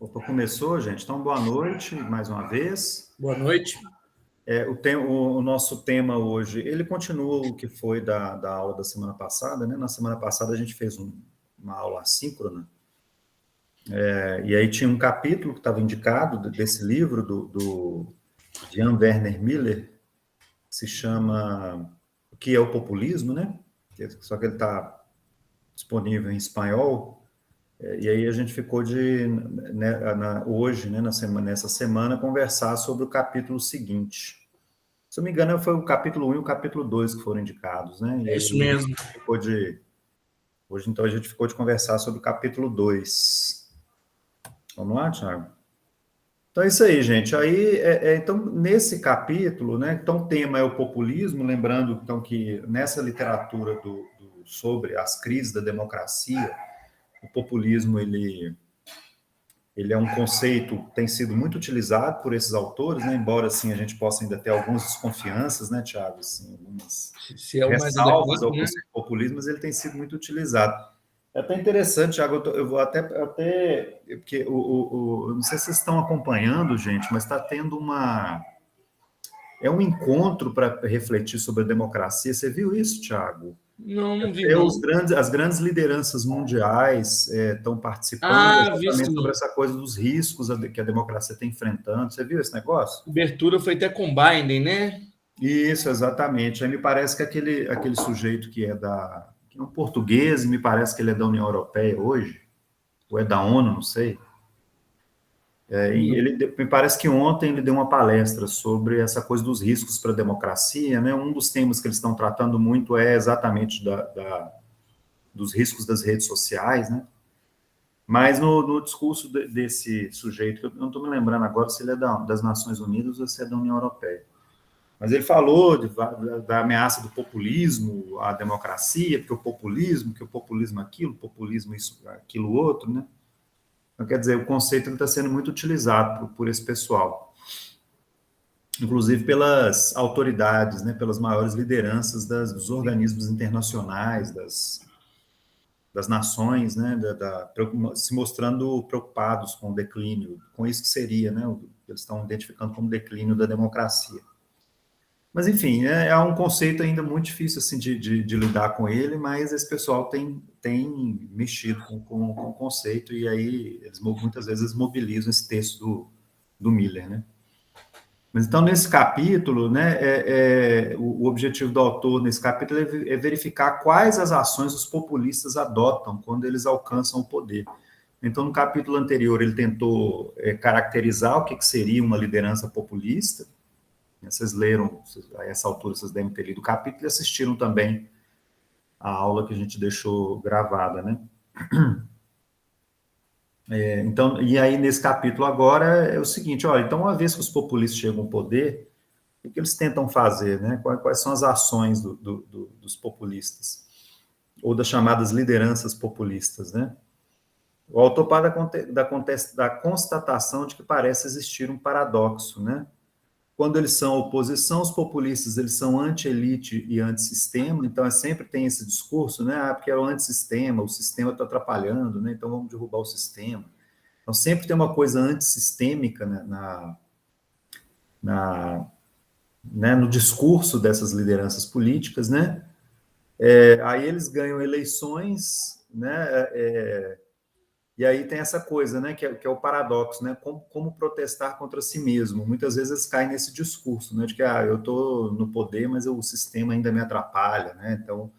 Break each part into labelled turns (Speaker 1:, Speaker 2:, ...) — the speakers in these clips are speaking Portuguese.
Speaker 1: Opa, começou, gente. Então, boa noite, mais uma vez.
Speaker 2: Boa noite.
Speaker 1: O nosso tema hoje, ele continua o que foi da aula da semana passada, né? Na semana passada a gente fez uma aula assíncrona, e aí tinha um capítulo que estava indicado desse livro do Jan Werner Miller, que se chama O que é o Populismo, né? Só que ele está disponível em espanhol. E aí a gente ficou hoje, né, nessa semana, conversar sobre o capítulo seguinte. Se eu não me engano, foi o capítulo 1 e o capítulo 2 que foram indicados, né? E
Speaker 2: É
Speaker 1: aí
Speaker 2: isso mesmo.
Speaker 1: hoje, então, a gente ficou de conversar sobre o capítulo 2. Vamos lá, Thiago? Então é isso aí, gente. Aí, então, nesse capítulo, né, então o tema é o populismo, lembrando então que nessa literatura sobre as crises da democracia, o populismo, ele é um conceito que tem sido muito utilizado por esses autores, né? Embora assim a gente possa ainda ter algumas desconfianças, né, Thiago? Assim, algumas
Speaker 2: Se é o mais
Speaker 1: ressalvas
Speaker 2: adequado,
Speaker 1: ao
Speaker 2: né?
Speaker 1: conceito de populismo, mas ele tem sido muito utilizado. É até interessante, Thiago, eu vou até porque eu não sei se vocês estão acompanhando, gente, mas está tendo um encontro para refletir sobre a democracia. Você viu isso, Thiago?
Speaker 2: Não vi, não.
Speaker 1: As grandes lideranças mundiais estão participando
Speaker 2: Vi
Speaker 1: exatamente sobre
Speaker 2: sim.
Speaker 1: essa coisa dos riscos que a democracia está enfrentando. Você viu esse negócio?
Speaker 2: A cobertura foi até com Biden, né?
Speaker 1: Isso, exatamente. Aí me parece que aquele sujeito que é um português, me parece que ele é da União Europeia hoje, ou é da ONU, não sei. E me parece que ontem ele deu uma palestra sobre essa coisa dos riscos para a democracia, né? Um dos temas que eles estão tratando muito é exatamente dos riscos das redes sociais, né? Mas no discurso desse sujeito, que eu não estou me lembrando agora se ele é das Nações Unidas ou se é da União Europeia, mas ele falou da ameaça do populismo à democracia, porque o populismo aquilo, o populismo isso, aquilo outro, né? Então, quer dizer, o conceito está sendo muito utilizado por esse pessoal, inclusive pelas autoridades, né, pelas maiores lideranças dos organismos internacionais, das nações, né, se mostrando preocupados com o declínio, com isso que seria, né, eles estão identificando como declínio da democracia. Mas, enfim, é um conceito ainda muito difícil assim, de lidar com ele, mas esse pessoal tem mexido com o conceito, e aí muitas vezes mobilizam esse texto do Miller, né? Mas então, nesse capítulo, né, o objetivo do autor nesse capítulo é verificar quais as ações os populistas adotam quando eles alcançam o poder. Então, no capítulo anterior, ele tentou caracterizar o que seria uma liderança populista. Vocês leram, a essa altura, vocês devem ter lido o capítulo e assistiram também a aula que a gente deixou gravada, né? Então, e aí, nesse capítulo agora, é o seguinte, olha, então, uma vez que os populistas chegam ao poder, o que eles tentam fazer, né? Quais são as ações dos populistas? Ou das chamadas lideranças populistas, né? O autor parte da constatação de que parece existir um paradoxo, né? Quando eles são oposição, os populistas, eles são anti-elite e anti-sistema, então sempre tem esse discurso, né? Porque é o anti-sistema, o sistema está atrapalhando, né? Então vamos derrubar o sistema. Então sempre tem uma coisa antissistêmica, né? Né, no discurso dessas lideranças políticas, né? Aí eles ganham eleições, né? E aí tem essa coisa, né? Que é o paradoxo, né? Como protestar contra si mesmo? Muitas vezes eles caem nesse discurso, né? De que eu estou no poder, mas o sistema ainda me atrapalha, né? Então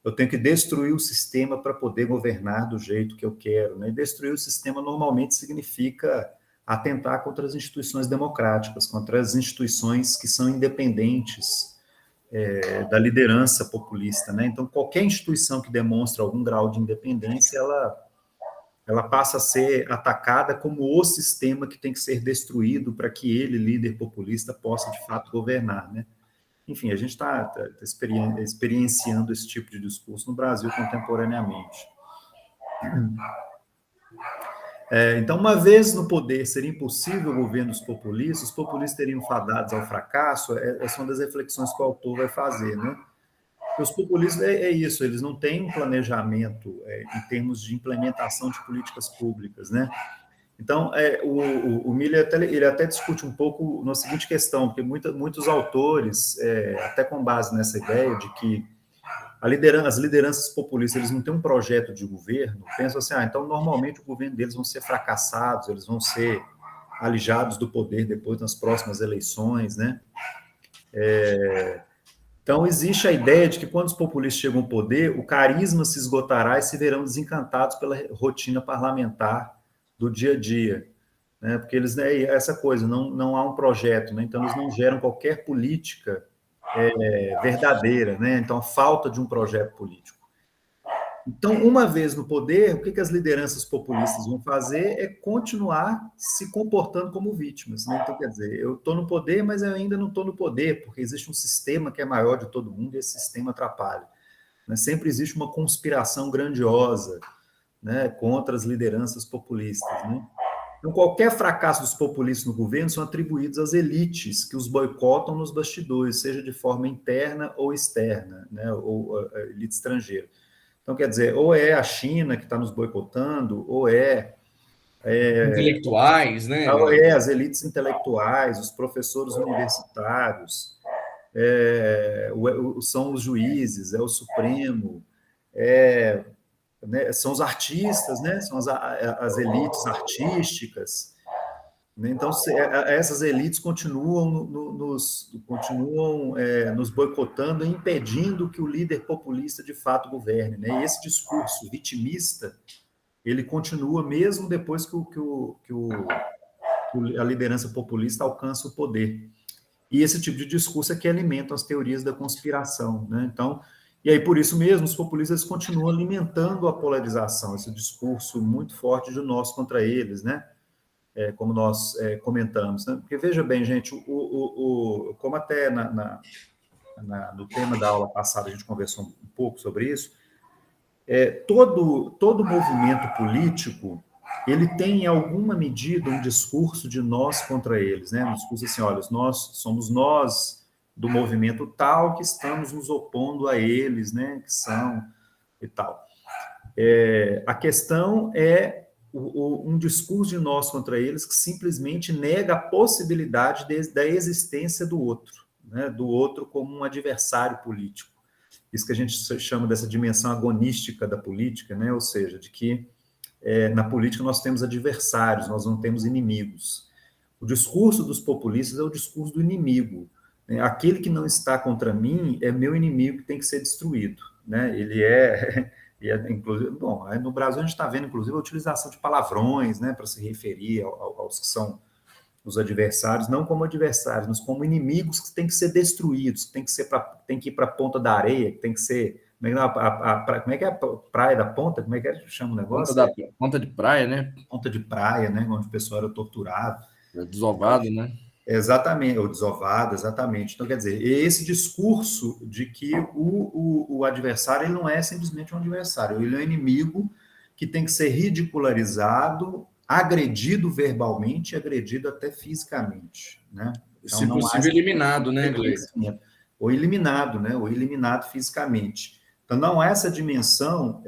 Speaker 1: eu tenho que destruir o sistema para poder governar do jeito que eu quero, né? E destruir o sistema normalmente significa atentar contra as instituições democráticas, contra as instituições que são independentes da liderança populista, né? Então, qualquer instituição que demonstre algum grau de independência, ela passa a ser atacada como o sistema que tem que ser destruído para que ele, líder populista, possa, de fato, governar, né? Enfim, a gente está experienciando esse tipo de discurso no Brasil contemporaneamente. Então, uma vez no poder seria impossível o governo dos populistas, os populistas teriam fadados ao fracasso, essa é uma das reflexões que o autor vai fazer, né? Porque os populistas é isso, eles não têm um planejamento em termos de implementação de políticas públicas, né? Então, o Miller ele até discute um pouco na seguinte questão, porque muitos autores, até com base nessa ideia de que as lideranças populistas eles não têm um projeto de governo, pensam assim, então normalmente o governo deles vão ser fracassados, eles vão ser alijados do poder depois nas próximas eleições, né? Então existe a ideia de que quando os populistas chegam ao poder, o carisma se esgotará e se verão desencantados pela rotina parlamentar do dia a dia, né? Porque eles, né, essa coisa, não há um projeto, né? Então eles não geram qualquer política verdadeira, né? Então a falta de um projeto político. Então, uma vez no poder, o que as lideranças populistas vão fazer é continuar se comportando como vítimas, né? Então, quer dizer, eu estou no poder, mas eu ainda não estou no poder, porque existe um sistema que é maior de todo mundo e esse sistema atrapalha, né? Sempre existe uma conspiração grandiosa, né, contra as lideranças populistas, né? Então, qualquer fracasso dos populistas no governo são atribuídos às elites que os boicotam nos bastidores, seja de forma interna ou externa, né, ou a elite estrangeira. Então, quer dizer, ou é a China que está nos boicotando, ou
Speaker 2: Intelectuais, né,
Speaker 1: as elites intelectuais, os professores universitários, são os juízes, é o Supremo, né, são os artistas, né, são as elites artísticas. Né? Então, essas elites continuam nos boicotando e impedindo que o líder populista de fato governe. Né? E esse discurso vitimista, ele continua mesmo depois que a liderança populista alcança o poder. E esse tipo de discurso é que alimenta as teorias da conspiração. Né? Então, e aí, por isso mesmo, os populistas continuam alimentando a polarização, esse discurso muito forte de nós contra eles, né? Como nós comentamos. Né? Porque, veja bem, gente, como até no tema da aula passada a gente conversou um pouco sobre isso, todo movimento político ele tem, em alguma medida, um discurso de nós contra eles. Né? Um discurso assim, olha, somos nós do movimento tal que estamos nos opondo a eles, né? Que são e tal. A questão é um discurso de nós contra eles que simplesmente nega a possibilidade da existência do outro, né? Do outro como um adversário político. Isso que a gente chama dessa dimensão agonística da política, né? Ou seja, de que na política nós temos adversários, nós não temos inimigos. O discurso dos populistas é o discurso do inimigo. Né? Aquele que não está contra mim é meu inimigo que tem que ser destruído. Né? Inclusive, bom, no Brasil a gente está vendo, inclusive, a utilização de palavrões, né, para se referir aos que são os adversários, não como adversários, mas como inimigos que têm que ser destruídos, que tem que ir para a ponta da areia, que tem que ser. Como é que é a praia da ponta? Como é que chama o negócio?
Speaker 2: Ponta de praia, né?
Speaker 1: Ponta de praia, né, onde o pessoal era torturado.
Speaker 2: Desovado, né?
Speaker 1: Exatamente, ou desovado, exatamente. Então, quer dizer, esse discurso de que o adversário ele não é simplesmente um adversário, ele é um inimigo que tem que ser ridicularizado, agredido verbalmente, agredido até fisicamente, né?
Speaker 2: Então, se possível, eliminado, né, Gleice?
Speaker 1: Ou eliminado, né? Ou eliminado fisicamente. Então, não há essa dimensão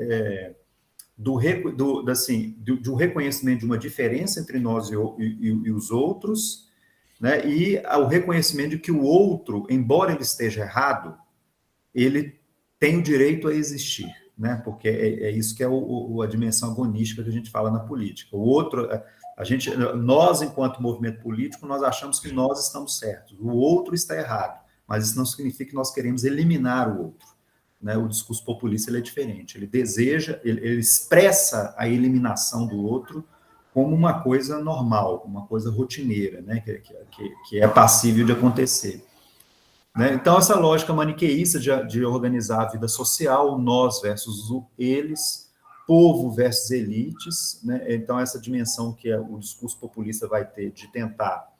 Speaker 1: do reconhecimento de uma diferença entre nós e os outros, né? E o reconhecimento de que o outro, embora ele esteja errado, ele tem o direito a existir, né? Porque é isso que é a dimensão agonística que a gente fala na política. O outro, nós, enquanto movimento político, nós achamos que nós estamos certos, o outro está errado, mas isso não significa que nós queremos eliminar o outro. Né? O discurso populista ele é diferente, ele expressa a eliminação do outro como uma coisa normal, uma coisa rotineira, né? que é passível de acontecer. Né? Então, essa lógica maniqueísta de organizar a vida social, nós versus eles, povo versus elites, né? Então, essa dimensão que o discurso populista vai ter de tentar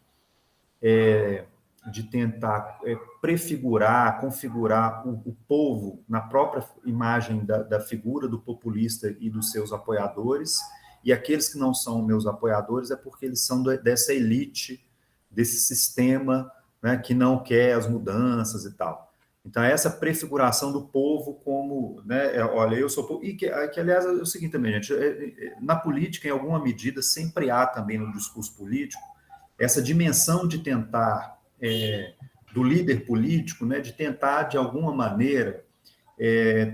Speaker 1: prefigurar, configurar o povo na própria imagem da figura do populista e dos seus apoiadores, e aqueles que não são meus apoiadores é porque eles são dessa elite, desse sistema, né, que não quer as mudanças e tal. Então, essa prefiguração do povo como, né, olha, eu sou povo, e que, aliás, é o seguinte também, gente, na política, em alguma medida, sempre há também no discurso político essa dimensão de tentar, do líder político, né, de tentar, de alguma maneira,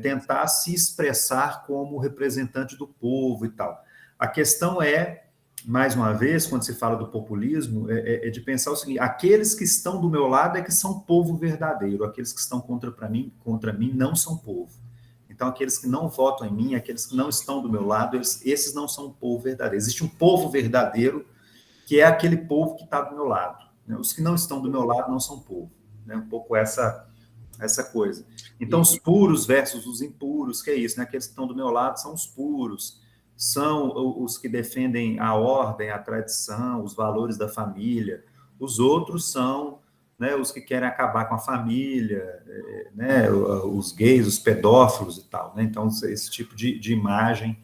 Speaker 1: tentar se expressar como representante do povo e tal. A questão é, mais uma vez, quando se fala do populismo, de pensar o seguinte: aqueles que estão do meu lado é que são povo verdadeiro, aqueles que estão contra mim não são povo. Então, aqueles que não votam em mim, aqueles que não estão do meu lado, esses não são povo verdadeiro. Existe um povo verdadeiro, que é aquele povo que está do meu lado. Né? Os que não estão do meu lado não são povo. Né? Um pouco essa coisa. Então, os puros versus os impuros, que é isso, né? Aqueles que estão do meu lado são os puros, são os que defendem a ordem, a tradição, os valores da família. Os outros são, né, os que querem acabar com a família, né, os gays, os pedófilos e tal. Né? Então, esse tipo de imagem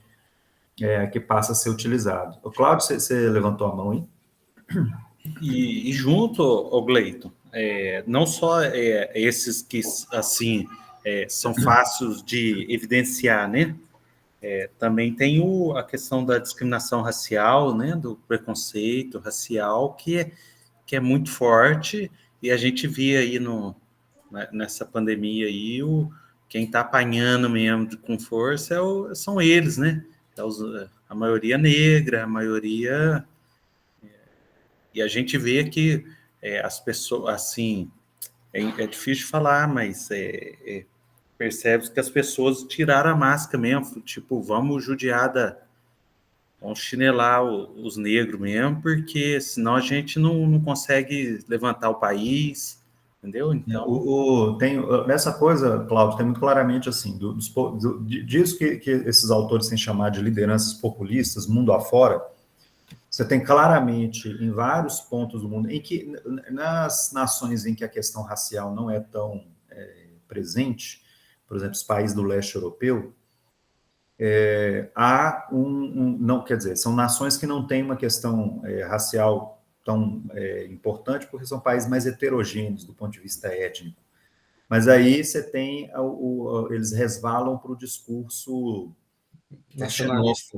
Speaker 1: que passa a ser utilizado. O Cláudio, você levantou a mão aí?
Speaker 3: E junto, o Gleito, não só esses que, assim, são fáceis de evidenciar, né? Também tem a questão da discriminação racial, né? Do preconceito racial, que é muito forte, e a gente vê aí nessa pandemia aí, quem está apanhando mesmo com força são eles, né? A maioria negra, a maioria... E a gente vê que as pessoas, assim, é difícil de falar, mas percebe que as pessoas tiraram a máscara mesmo, tipo, vamos chinelar os negros mesmo, porque senão a gente não consegue levantar o país, entendeu? Então...
Speaker 1: Nessa coisa, Cláudio, tem muito claramente assim, disso que esses autores têm chamado de lideranças populistas, mundo afora. Você tem claramente, em vários pontos do mundo, em que, nas nações em que a questão racial não é tão presente, por exemplo, os países do leste europeu, há não, quer dizer, são nações que não têm uma questão racial tão importante, porque são países mais heterogêneos do ponto de vista étnico. Mas aí você tem, eles resvalam para o discurso
Speaker 2: nacionalista,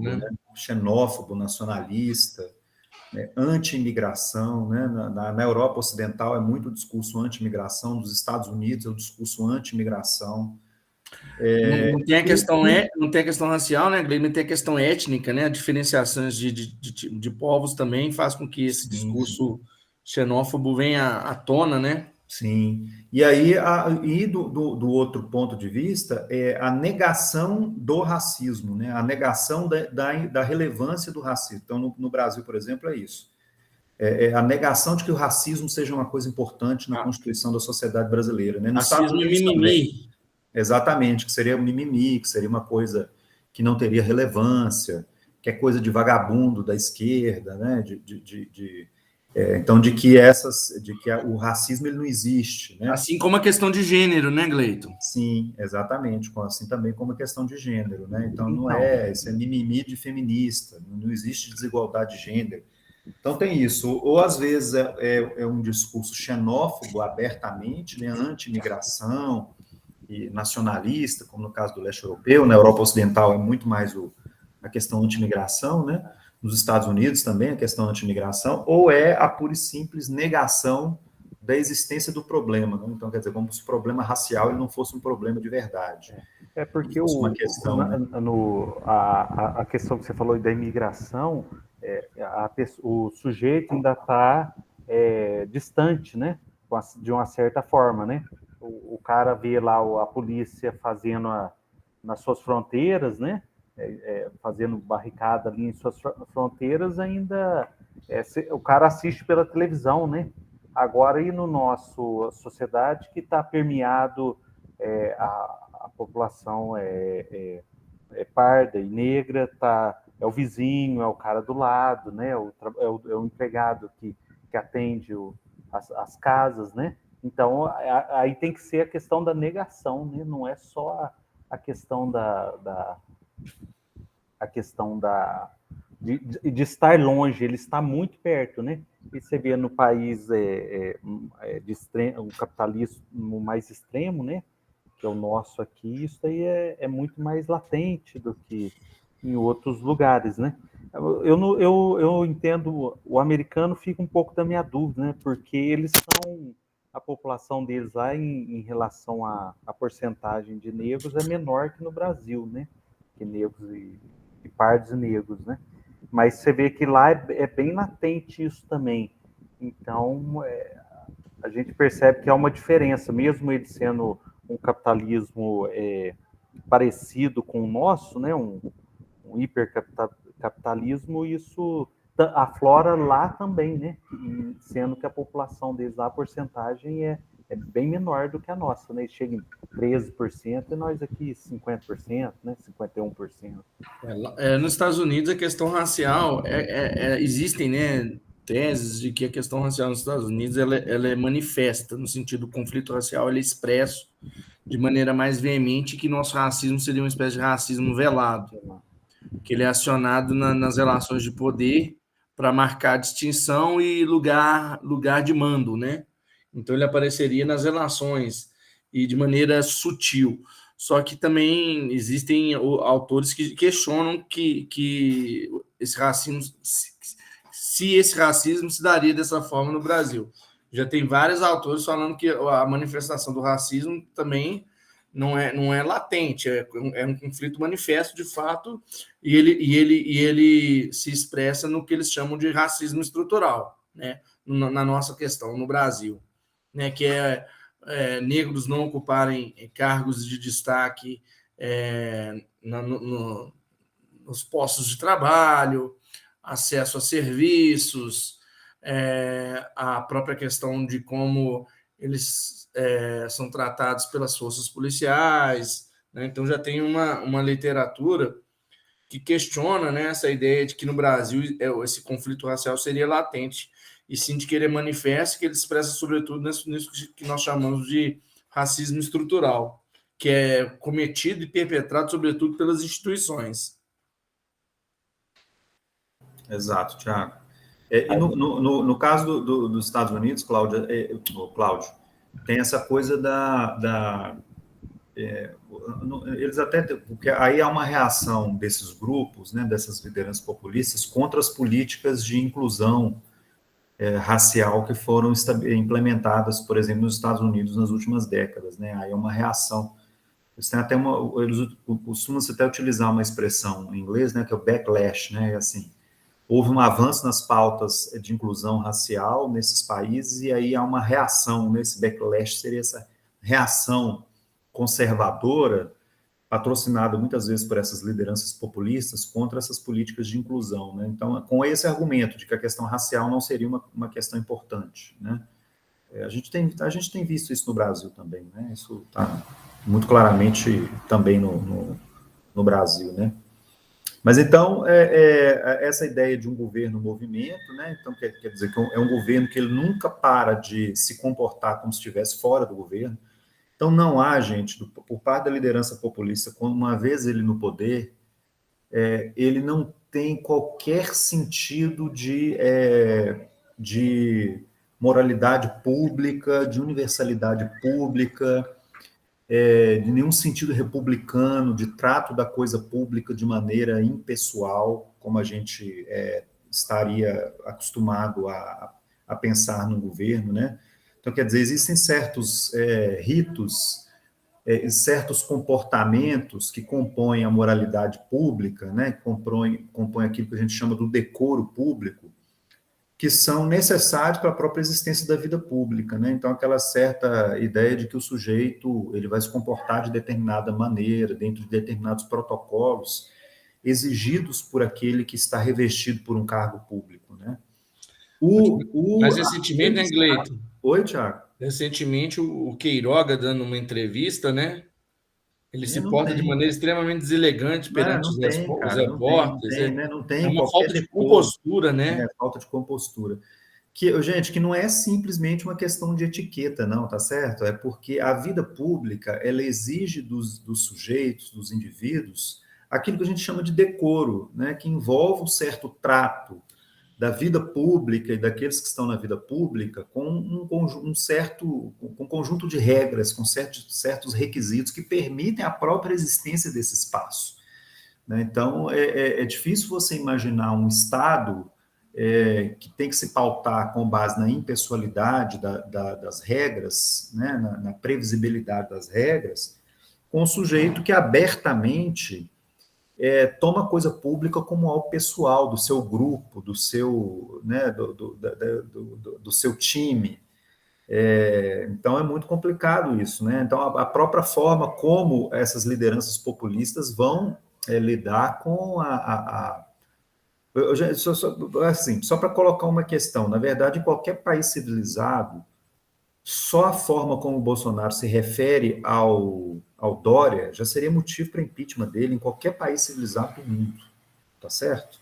Speaker 1: xenófobo, nacionalista, né, anti-imigração, né? Na Europa Ocidental é muito o discurso anti-imigração, dos Estados Unidos é o discurso anti-imigração.
Speaker 2: Não tem a questão racial, né, Gleison? Tem a questão étnica, né? A diferenciações de povos também faz com que esse discurso xenófobo venha à tona, né?
Speaker 1: Sim. E aí, do outro ponto de vista, é a negação do racismo, né? A negação da relevância do racismo. Então, no Brasil, por exemplo, é isso. É a negação de que o racismo seja uma coisa importante na constituição da sociedade brasileira. Né?
Speaker 2: Racismo é mimimi.
Speaker 1: Exatamente, que seria um mimimi, que seria uma coisa que não teria relevância, que é coisa de vagabundo da esquerda, né? Então, de que o racismo ele não existe, né?
Speaker 2: Assim como a questão de gênero, né, Gleito?
Speaker 1: Sim, exatamente, assim também como a questão de gênero, né? Então, isso é mimimi de feminista, não existe desigualdade de gênero. Então, tem isso. Ou, às vezes, é um discurso xenófobo abertamente, né? Anti-imigração e nacionalista, como no caso do leste europeu. Na Europa Ocidental é muito mais a questão anti-imigração, né? Nos Estados Unidos também a questão anti-imigração, ou é a pura e simples negação da existência do problema. Né? Então, quer dizer, como se o problema racial ele não fosse um problema de verdade.
Speaker 4: Porque
Speaker 1: uma questão,
Speaker 4: a questão que você falou da imigração, o sujeito ainda está distante, né? De uma certa forma, né? O cara vê lá a polícia fazendo nas suas fronteiras, né? Fazendo barricada ali em suas fronteiras, ainda o cara assiste pela televisão, né? Agora, e no nosso sociedade que está permeado, a população é parda e negra, é o vizinho, é o cara do lado, né? É o empregado que atende as casas, né? Então, aí tem que ser a questão da negação, né? Não é só a questão de estar longe, ele está muito perto, né? E você vê no país de extremo, o capitalismo mais extremo, né? Que é o nosso aqui, isso aí é muito mais latente do que em outros lugares, né? Eu entendo, o americano fica um pouco da minha dúvida, né? Porque eles são, a população deles lá em relação à porcentagem de negros é menor que no Brasil, né? Que negros e pardos e negros, né? Mas você vê que lá é bem latente isso também. Então, a gente percebe que há uma diferença, mesmo ele sendo um capitalismo parecido com o nosso, né? Um hipercapitalismo, isso aflora lá também, né? E sendo que a população deles lá, a porcentagem é bem menor do que a nossa, né? Chega em 13% e nós aqui 50%, né? 51%.
Speaker 2: Nos Estados Unidos, a questão racial, existem, né, teses de que a questão racial nos Estados Unidos ela é manifesta, no sentido do conflito racial, ele é expresso de maneira mais veemente, que nosso racismo seria uma espécie de racismo velado, que ele é acionado nas relações de poder para marcar distinção e lugar de mando, né? Então ele apareceria nas relações e de maneira sutil. Só que também existem autores que questionam que esse racismo, se esse racismo se daria dessa forma no Brasil. Já tem vários autores falando que a manifestação do racismo também não é latente, é um conflito manifesto de fato, e ele se expressa no que eles chamam de racismo estrutural, né? Na nossa questão, no Brasil, né? Que negros não ocuparem cargos de destaque nos postos de trabalho, acesso a serviços, a própria questão de como eles são tratados pelas forças policiais, né? Então já tem uma literatura que questiona, né, essa ideia de que no Brasil esse conflito racial seria latente, e sim de que ele é manifesto, que ele expressa sobretudo nisso que nós chamamos de racismo estrutural, que é cometido e perpetrado sobretudo pelas instituições.
Speaker 1: Exato, Thiago. E no caso dos Estados Unidos, Cláudio, tem essa coisa eles até, porque aí há uma reação desses grupos, né, dessas lideranças populistas, contra as políticas de inclusão racial que foram implementadas, por exemplo, nos Estados Unidos nas últimas décadas, né? Aí é uma reação. Eles têm até eles costumam até utilizar uma expressão em inglês, né, que é o backlash, né? Assim, houve um avanço nas pautas de inclusão racial nesses países, e aí há uma reação, nesse backlash seria essa reação conservadora, patrocinada muitas vezes por essas lideranças populistas, contra essas políticas de inclusão, né? Então, com esse argumento de que a questão racial não seria uma questão importante, né? A gente tem visto isso no Brasil também, né? Isso está muito claramente também no Brasil, né? Mas então, essa ideia de um governo movimento, né? Então, quer dizer que é um governo que ele nunca para de se comportar como se estivesse fora do governo. Então, não há, gente, por parte da liderança populista, quando uma vez ele no poder, ele não tem qualquer sentido de moralidade pública, de universalidade pública, de nenhum sentido republicano, de trato da coisa pública de maneira impessoal, como a gente estaria acostumado a pensar no governo, né? Então, quer dizer, existem certos ritos, certos comportamentos que compõem a moralidade pública, né? Compõem aquilo que a gente chama do decoro público, que são necessários para a própria existência da vida pública, né? Então, aquela certa ideia de que o sujeito ele vai se comportar de determinada maneira, dentro de determinados protocolos exigidos por aquele que está revestido por um cargo público, né?
Speaker 2: Mas recentemente, né, Gleito?
Speaker 1: Oi, Thiago.
Speaker 2: Recentemente, o Queiroga, dando uma entrevista, né? Ele se porta de maneira extremamente deselegante perante os repórteres.
Speaker 1: Não tem
Speaker 2: uma falta de compostura, né?
Speaker 1: Falta de compostura. Gente, que não é simplesmente uma questão de etiqueta, não, tá certo? É porque a vida pública, ela exige dos sujeitos, dos indivíduos, aquilo que a gente chama de decoro, né, que envolve um certo trato da vida pública e daqueles que estão na vida pública com um conjunto de regras, com certos requisitos que permitem a própria existência desse espaço. Né? Então, é difícil você imaginar um Estado que tem que se pautar com base na impessoalidade das regras, né? na previsibilidade das regras, com um sujeito que abertamente toma coisa pública como algo pessoal, do seu grupo, do seu, né, do seu time. Então, é muito complicado isso. Né? Então, a própria forma como essas lideranças populistas vão lidar com só para colocar uma questão, na verdade, em qualquer país civilizado, só a forma como o Bolsonaro se refere ao Dória já seria motivo para impeachment dele em qualquer país civilizado do mundo, tá certo?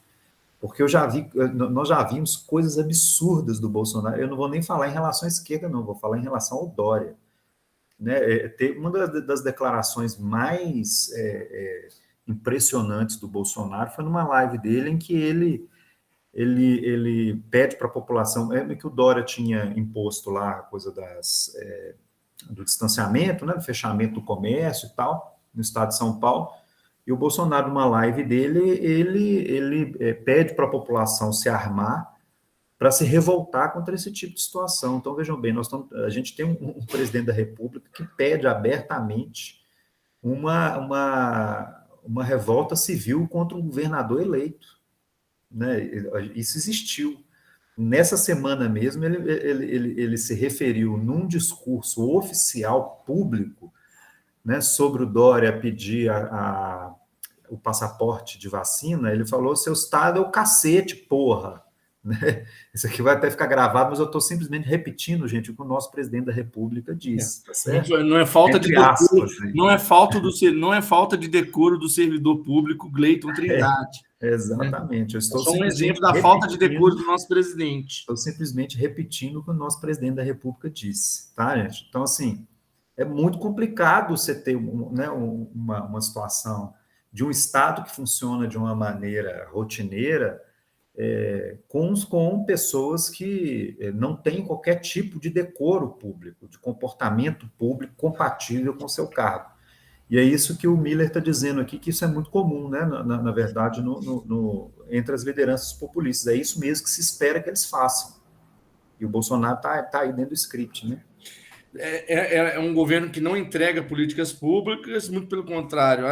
Speaker 1: Porque nós já vimos coisas absurdas do Bolsonaro. Eu não vou nem falar em relação à esquerda, não, vou falar em relação ao Dória. Né? Uma das declarações mais impressionantes do Bolsonaro foi numa live dele em que ele pede para a população, que o Dória tinha imposto lá a coisa do distanciamento, né, do fechamento do comércio e tal, no estado de São Paulo, e o Bolsonaro, numa live dele, ele pede para a população se armar para se revoltar contra esse tipo de situação. Então, vejam bem, a gente tem um presidente da República que pede abertamente uma revolta civil contra um governador eleito. Né? Isso existiu. Nessa semana mesmo, ele se referiu num discurso oficial público, né, sobre o Dória pedir o passaporte de vacina. Ele falou: seu estado é o cacete, porra. Né? Isso aqui vai até ficar gravado, mas eu estou simplesmente repetindo, gente, o que o nosso presidente da República disse. Tá certo?
Speaker 2: Não é falta de decoro, não é falta de decoro do servidor público Gleison Trindade.
Speaker 1: Exatamente. Eu estou
Speaker 2: só um exemplo da falta de decoro do nosso presidente.
Speaker 1: Estou simplesmente repetindo o que o nosso presidente da República disse, tá, gente? Então, assim, é muito complicado você ter uma situação de um Estado que funciona de uma maneira rotineira, com pessoas que não têm qualquer tipo de decoro público, de comportamento público compatível com o seu cargo. E é isso que o Miller está dizendo aqui, que isso é muito comum, né, na verdade, entre as lideranças populistas. É isso mesmo que se espera que eles façam. E o Bolsonaro está aí dentro do script, né?
Speaker 2: É um governo que não entrega políticas públicas, muito pelo contrário,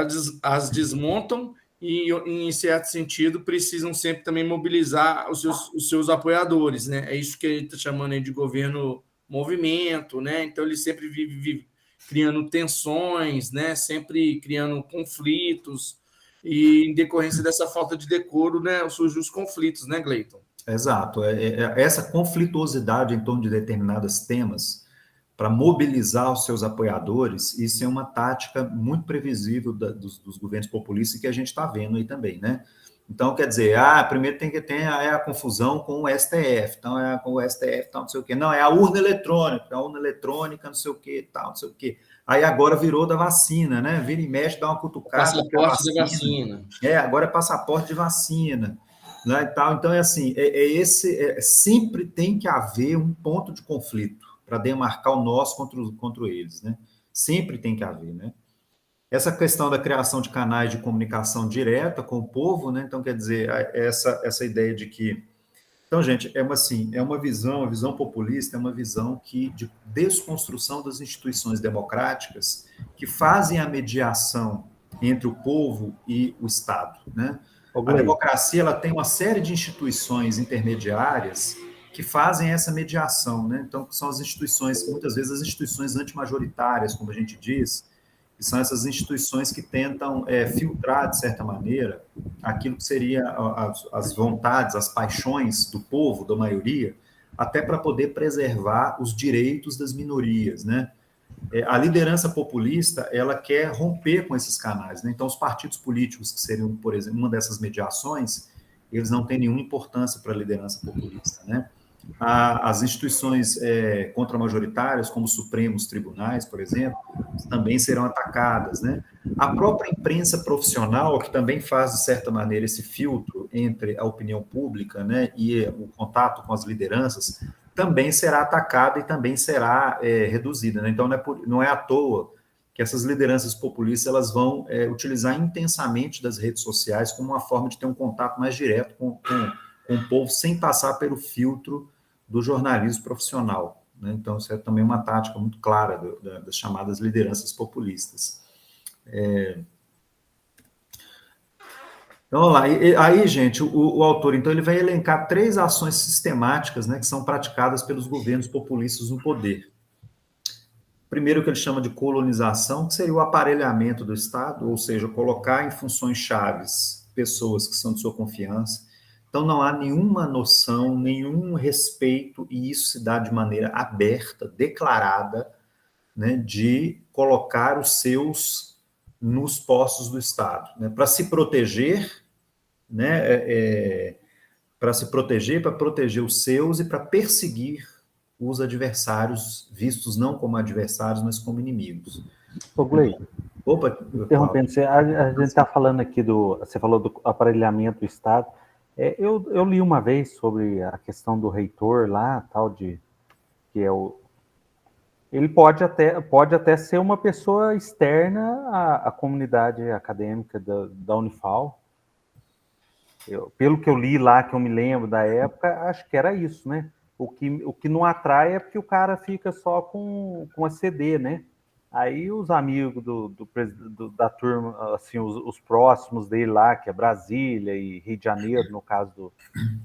Speaker 2: as desmontam e, em certo sentido, precisam sempre também mobilizar os seus apoiadores, né? É isso que ele está chamando aí de governo movimento, né? Então, ele sempre vive criando tensões, né? Sempre criando conflitos, e, em decorrência dessa falta de decoro, né, surgem os conflitos, né, Gleison?
Speaker 1: Exato. Essa conflituosidade em torno de determinados temas, para mobilizar os seus apoiadores, isso é uma tática muito previsível dos governos populistas que a gente está vendo aí também, né? Então, quer dizer, primeiro tem que ter a confusão com o STF, então com o STF, tal, não sei o quê. Não, é a urna eletrônica, não sei o quê, tal, não sei o quê. Aí agora virou da vacina, né? Vira e mexe, dá uma cutucada.
Speaker 2: Passaporte de vacina.
Speaker 1: Agora é passaporte de vacina. Né, e tal. Então, sempre tem que haver um ponto de conflito para demarcar o nós contra eles, né? Sempre tem que haver, né? Essa questão da criação de canais de comunicação direta com o povo, né? Então, quer dizer, essa ideia de que... Então, gente, é uma visão populista, é uma visão de desconstrução das instituições democráticas que fazem a mediação entre o povo e o Estado, né? A democracia, ela tem uma série de instituições intermediárias que fazem essa mediação, né? Então, são as instituições, muitas vezes as instituições antimajoritárias, como a gente diz, que são essas instituições que tentam filtrar, de certa maneira, aquilo que seria as vontades, as paixões do povo, da maioria, até para poder preservar os direitos das minorias, né? A liderança populista, ela quer romper com esses canais, né? Então, os partidos políticos, que seriam, por exemplo, uma dessas mediações, eles não têm nenhuma importância para a liderança populista, né? As instituições contramajoritárias, como os Supremos Tribunais, por exemplo, também serão atacadas, né? A própria imprensa profissional, que também faz, de certa maneira, esse filtro entre a opinião pública, né, e o contato com as lideranças, também será atacada e também será reduzida, né? Então, não é à toa que essas lideranças populistas elas vão utilizar intensamente das redes sociais como uma forma de ter um contato mais direto com o povo, sem passar pelo filtro do jornalismo profissional, né? Então, isso é também uma tática muito clara das chamadas lideranças populistas. Então, vamos lá. Aí, gente, o autor, então, ele vai elencar 3 ações sistemáticas, né, que são praticadas pelos governos populistas no poder. Primeiro, o que ele chama de colonização, que seria o aparelhamento do Estado, ou seja, colocar em funções chaves pessoas que são de sua confiança. Então, não há nenhuma noção, nenhum respeito, e isso se dá de maneira aberta, declarada, né, de colocar os seus nos postos do Estado, né, para se proteger, né, para se proteger, para proteger os seus e para perseguir os adversários, vistos não como adversários, mas como inimigos.
Speaker 4: Ô, Gleito,
Speaker 1: Opa,
Speaker 4: interrompendo, a gente está falando aqui você falou do aparelhamento do Estado. Eu li uma vez sobre a questão do reitor lá, que é ele pode até ser uma pessoa externa à comunidade acadêmica da Unifal. Pelo que eu li lá, que eu me lembro da época, acho que era isso, né? O que não atrai é porque o cara fica só com a CD, né? Aí os amigos da turma, assim, os próximos dele lá, que é Brasília e Rio de Janeiro, no caso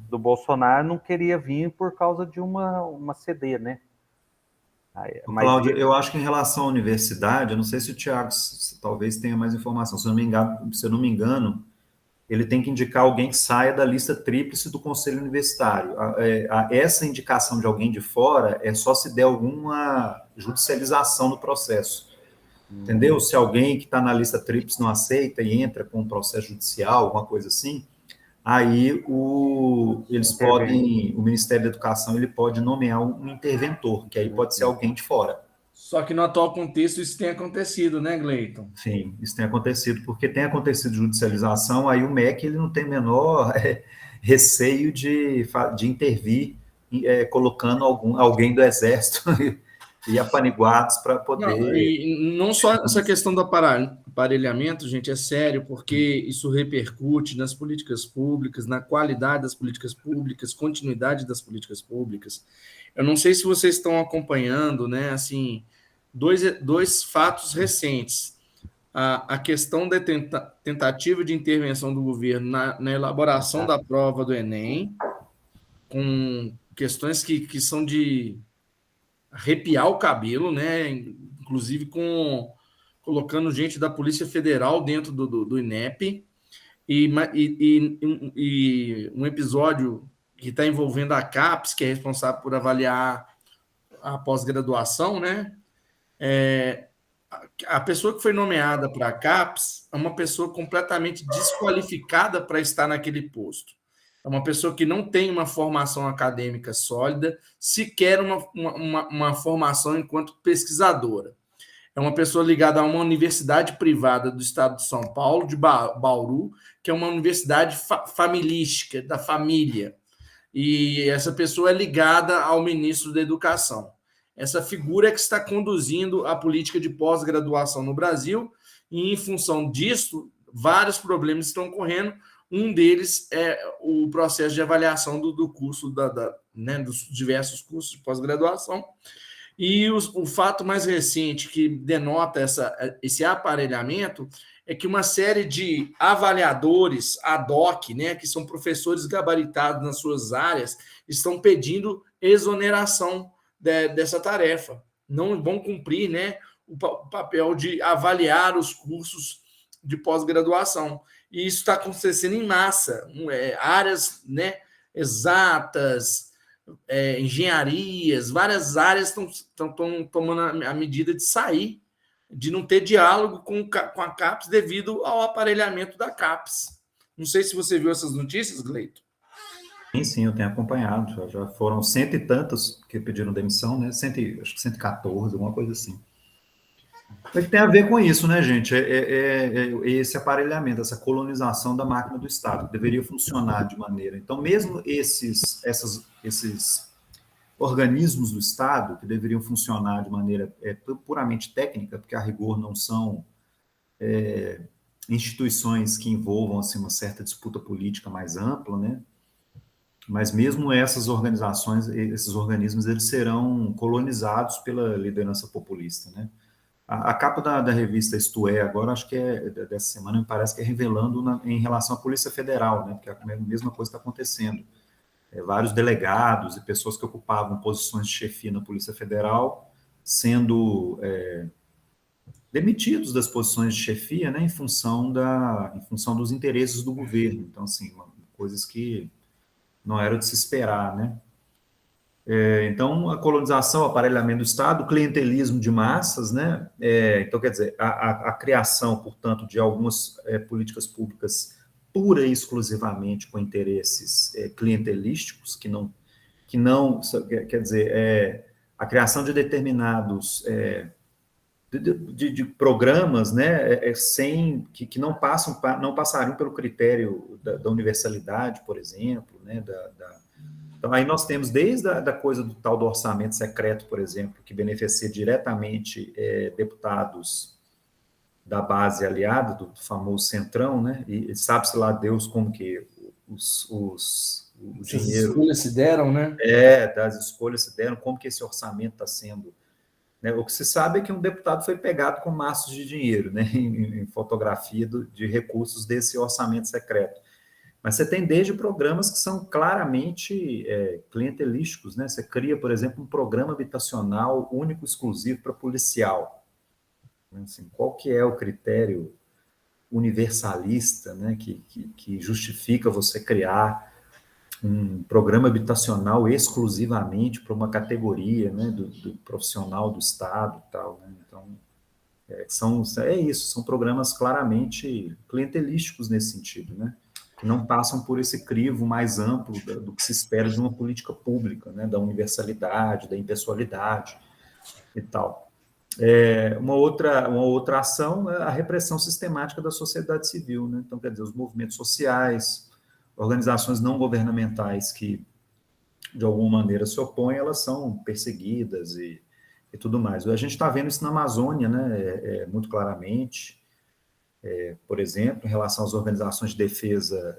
Speaker 4: do Bolsonaro, não queria vir por causa de uma CD, né?
Speaker 1: Mas Cláudio, eu acho que em relação à universidade, eu não sei se o Thiago talvez tenha mais informação, se eu não me engano, ele tem que indicar alguém que saia da lista tríplice do Conselho Universitário. Essa indicação de alguém de fora é só se der alguma judicialização no processo. Entendeu? Se alguém que está na lista tríplice não aceita e entra com um processo judicial, alguma coisa assim, aí o Ministério da Educação ele pode nomear um interventor, que aí pode ser alguém de fora.
Speaker 2: Só que no atual contexto isso tem acontecido, né, Gleiton?
Speaker 1: Sim, isso tem acontecido, porque tem acontecido judicialização, aí o MEC ele não tem menor receio de intervir, colocando alguém do Exército e apaniguados para poder...
Speaker 2: Não só essa questão do aparelhamento, gente, é sério, porque isso repercute nas políticas públicas, na qualidade das políticas públicas, continuidade das políticas públicas. Eu não sei se vocês estão acompanhando, né, assim, dois fatos recentes. A questão da tentativa de intervenção do governo na elaboração da prova do Enem, com questões que são de arrepiar o cabelo, né? Inclusive colocando gente da Polícia Federal dentro do INEP, e um episódio que está envolvendo a CAPES, que é responsável por avaliar a pós-graduação, né? A pessoa que foi nomeada para a CAPES é uma pessoa completamente desqualificada para estar naquele posto. É uma pessoa que não tem uma formação acadêmica sólida, sequer uma formação enquanto pesquisadora. É uma pessoa ligada a uma universidade privada do estado de São Paulo, de Bauru, que é uma universidade familística, da família. E essa pessoa é ligada ao ministro da Educação. Essa figura é que está conduzindo a política de pós-graduação no Brasil, e, em função disso, vários problemas estão ocorrendo. Um deles é o processo de avaliação do curso, né, dos diversos cursos de pós-graduação. E o fato mais recente que denota esse aparelhamento é que uma série de avaliadores ad hoc, né, que são professores gabaritados nas suas áreas, estão pedindo exoneração dessa tarefa. Não vão cumprir, né, o papel de avaliar os cursos de pós-graduação. E isso está acontecendo em massa. Áreas, né, exatas, engenharias, várias áreas estão tomando a medida de sair, de não ter diálogo com a CAPES devido ao aparelhamento da CAPES. Não sei se você viu essas notícias, Gleito.
Speaker 1: Sim, eu tenho acompanhado. Já foram cento e tantos que pediram demissão, né? Acho que 114, alguma coisa assim. O que tem a ver com isso, né, gente? É esse aparelhamento, essa colonização da máquina do Estado, que deveria funcionar de maneira. Então, mesmo esses organismos do Estado, que deveriam funcionar de maneira puramente técnica, porque a rigor não são instituições que envolvam assim, uma certa disputa política mais ampla, né? Mas mesmo essas organizações, esses organismos, eles serão colonizados pela liderança populista, né? A capa da revista Isto É, agora, acho que dessa semana, me parece que é revelando em relação à Polícia Federal, né? Porque a mesma coisa está acontecendo. Vários delegados e pessoas que ocupavam posições de chefia na Polícia Federal sendo demitidos das posições de chefia, né? Em função dos interesses do governo. Então, assim, coisas que não era de se esperar, né? Então, a colonização, o aparelhamento do Estado, o clientelismo de massas, né? Então, quer dizer, a criação, portanto, de algumas políticas públicas pura e exclusivamente com interesses clientelísticos, que não, quer dizer, a criação de determinados de programas, né, que não passariam pelo critério da universalidade, por exemplo, né, Então, aí nós temos desde da coisa do tal do orçamento secreto, por exemplo, que beneficia diretamente deputados da base aliada, do famoso Centrão, né? E sabe-se lá Deus como que o dinheiro...
Speaker 2: escolhas se deram, né?
Speaker 1: Das escolhas se deram, como que esse orçamento está sendo... Né? O que se sabe é que um deputado foi pegado com maços de dinheiro, né? Em fotografia de recursos desse orçamento secreto. Mas você tem desde programas que são claramente clientelísticos, né? Você cria, por exemplo, um programa habitacional único, exclusivo para policial. Assim, qual que é o critério universalista, né? Que justifica você criar um programa habitacional exclusivamente para uma categoria, né? Do profissional do Estado e tal, né? Então, são programas claramente clientelísticos nesse sentido, né? Que não passam por esse crivo mais amplo do que se espera de uma política pública, né, da universalidade, da impessoalidade e tal. Uma outra ação é a repressão sistemática da sociedade civil, né? Então, quer dizer, os movimentos sociais, organizações não governamentais que, de alguma maneira, se opõem, elas são perseguidas e tudo mais. A gente está vendo isso na Amazônia, né, muito claramente, por exemplo, em relação às organizações de defesa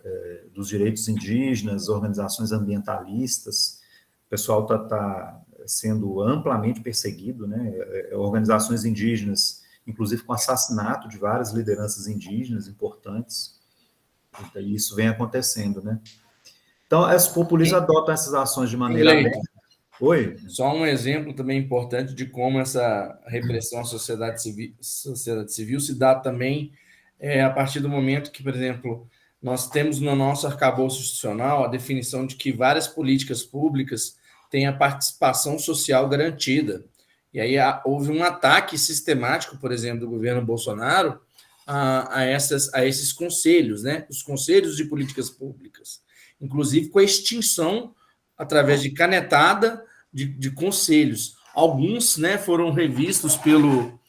Speaker 1: dos direitos indígenas, organizações ambientalistas, o pessoal está sendo amplamente perseguido, né? Organizações indígenas, inclusive com assassinato de várias lideranças indígenas importantes, e isso vem acontecendo, né? Então, os populistas adotam essas ações de maneira aberta. Oi?
Speaker 2: Só um exemplo também importante de como essa repressão à sociedade civil se dá também a partir do momento que, por exemplo, nós temos no nosso arcabouço institucional a definição de que várias políticas públicas têm a participação social garantida. E aí houve um ataque sistemático, por exemplo, do governo Bolsonaro a esses conselhos, né? Os conselhos de políticas públicas, inclusive com a extinção, através de canetada, de conselhos. Alguns, né, foram revistos pelo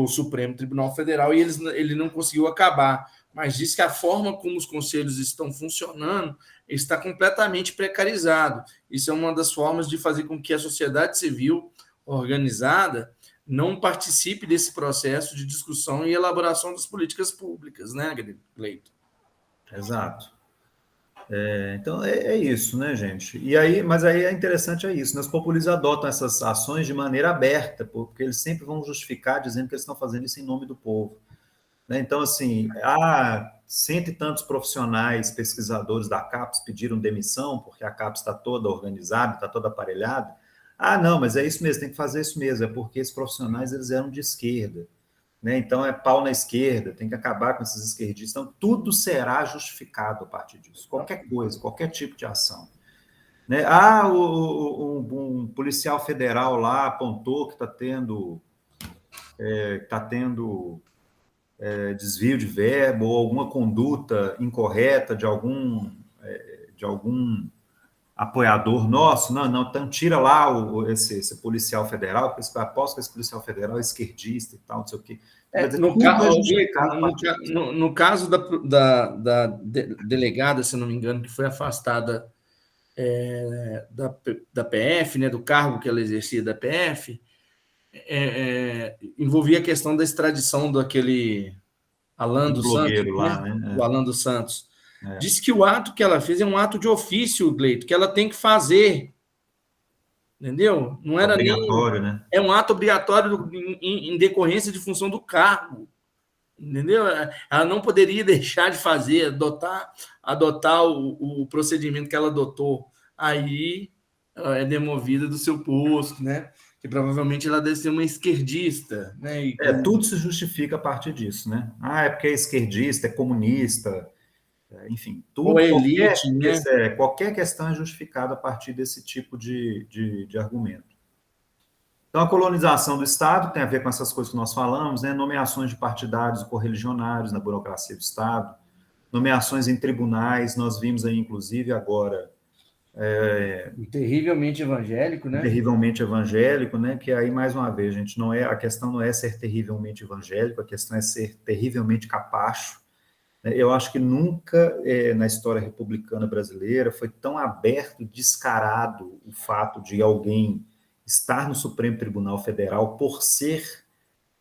Speaker 2: Supremo Tribunal Federal e ele não conseguiu acabar, mas diz que a forma como os conselhos estão funcionando está completamente precarizado. Isso é uma das formas de fazer com que a sociedade civil organizada não participe desse processo de discussão e elaboração das políticas públicas, né, Gleito?
Speaker 1: Exato. Então, é isso, né, gente? Mas aí é interessante isso, né? Os populistas adotam essas ações de maneira aberta, porque eles sempre vão justificar dizendo que eles estão fazendo isso em nome do povo. Né? Então, assim, cento e tantos profissionais, pesquisadores da CAPES pediram demissão, porque a CAPES está toda organizada, está toda aparelhada. Não, mas é isso mesmo, tem que fazer isso mesmo, é porque esses profissionais eles eram de esquerda. Né? Então, é pau na esquerda, tem que acabar com esses esquerdistas. Então, tudo será justificado a partir disso. Qualquer coisa, qualquer tipo de ação. Né? Um policial federal lá apontou que está tendo desvio de verba ou alguma conduta incorreta de algum apoiador nosso, não, então tira lá esse policial federal, porque aposto que esse policial federal é esquerdista e tal, não sei o quê.
Speaker 2: No caso da delegada, se não me engano, que foi afastada da PF, né, do cargo que ela exercia da PF, envolvia a questão da extradição daquele Alan dos Santos,
Speaker 1: lá, né?
Speaker 2: Do Alan dos Santos. Diz que o ato que ela fez é um ato de ofício, Gleito, que ela tem que fazer. Entendeu? Não era
Speaker 1: obrigatório,
Speaker 2: nem...
Speaker 1: né?
Speaker 2: É um ato obrigatório em decorrência de função do cargo. Entendeu? Ela não poderia deixar de fazer, adotar o procedimento que ela adotou. Aí ela é demovida do seu posto, né? Que provavelmente ela deve ser uma esquerdista, né?
Speaker 1: Tudo se justifica a partir disso, né? É porque é esquerdista, é comunista, enfim, tudo.
Speaker 2: Ou elite, né?
Speaker 1: Qualquer questão é justificada a partir desse tipo de argumento. Então, a colonização do Estado tem a ver com essas coisas que nós falamos, né? Nomeações de partidários e correligionários na burocracia do Estado, nomeações em tribunais, nós vimos aí, inclusive, agora...
Speaker 2: terrivelmente evangélico, né?
Speaker 1: Terrivelmente evangélico, né? Que aí, mais uma vez, gente, a questão não é ser terrivelmente evangélico, a questão é ser terrivelmente capacho. Eu acho que nunca na história republicana brasileira foi tão aberto e descarado o fato de alguém estar no Supremo Tribunal Federal por ser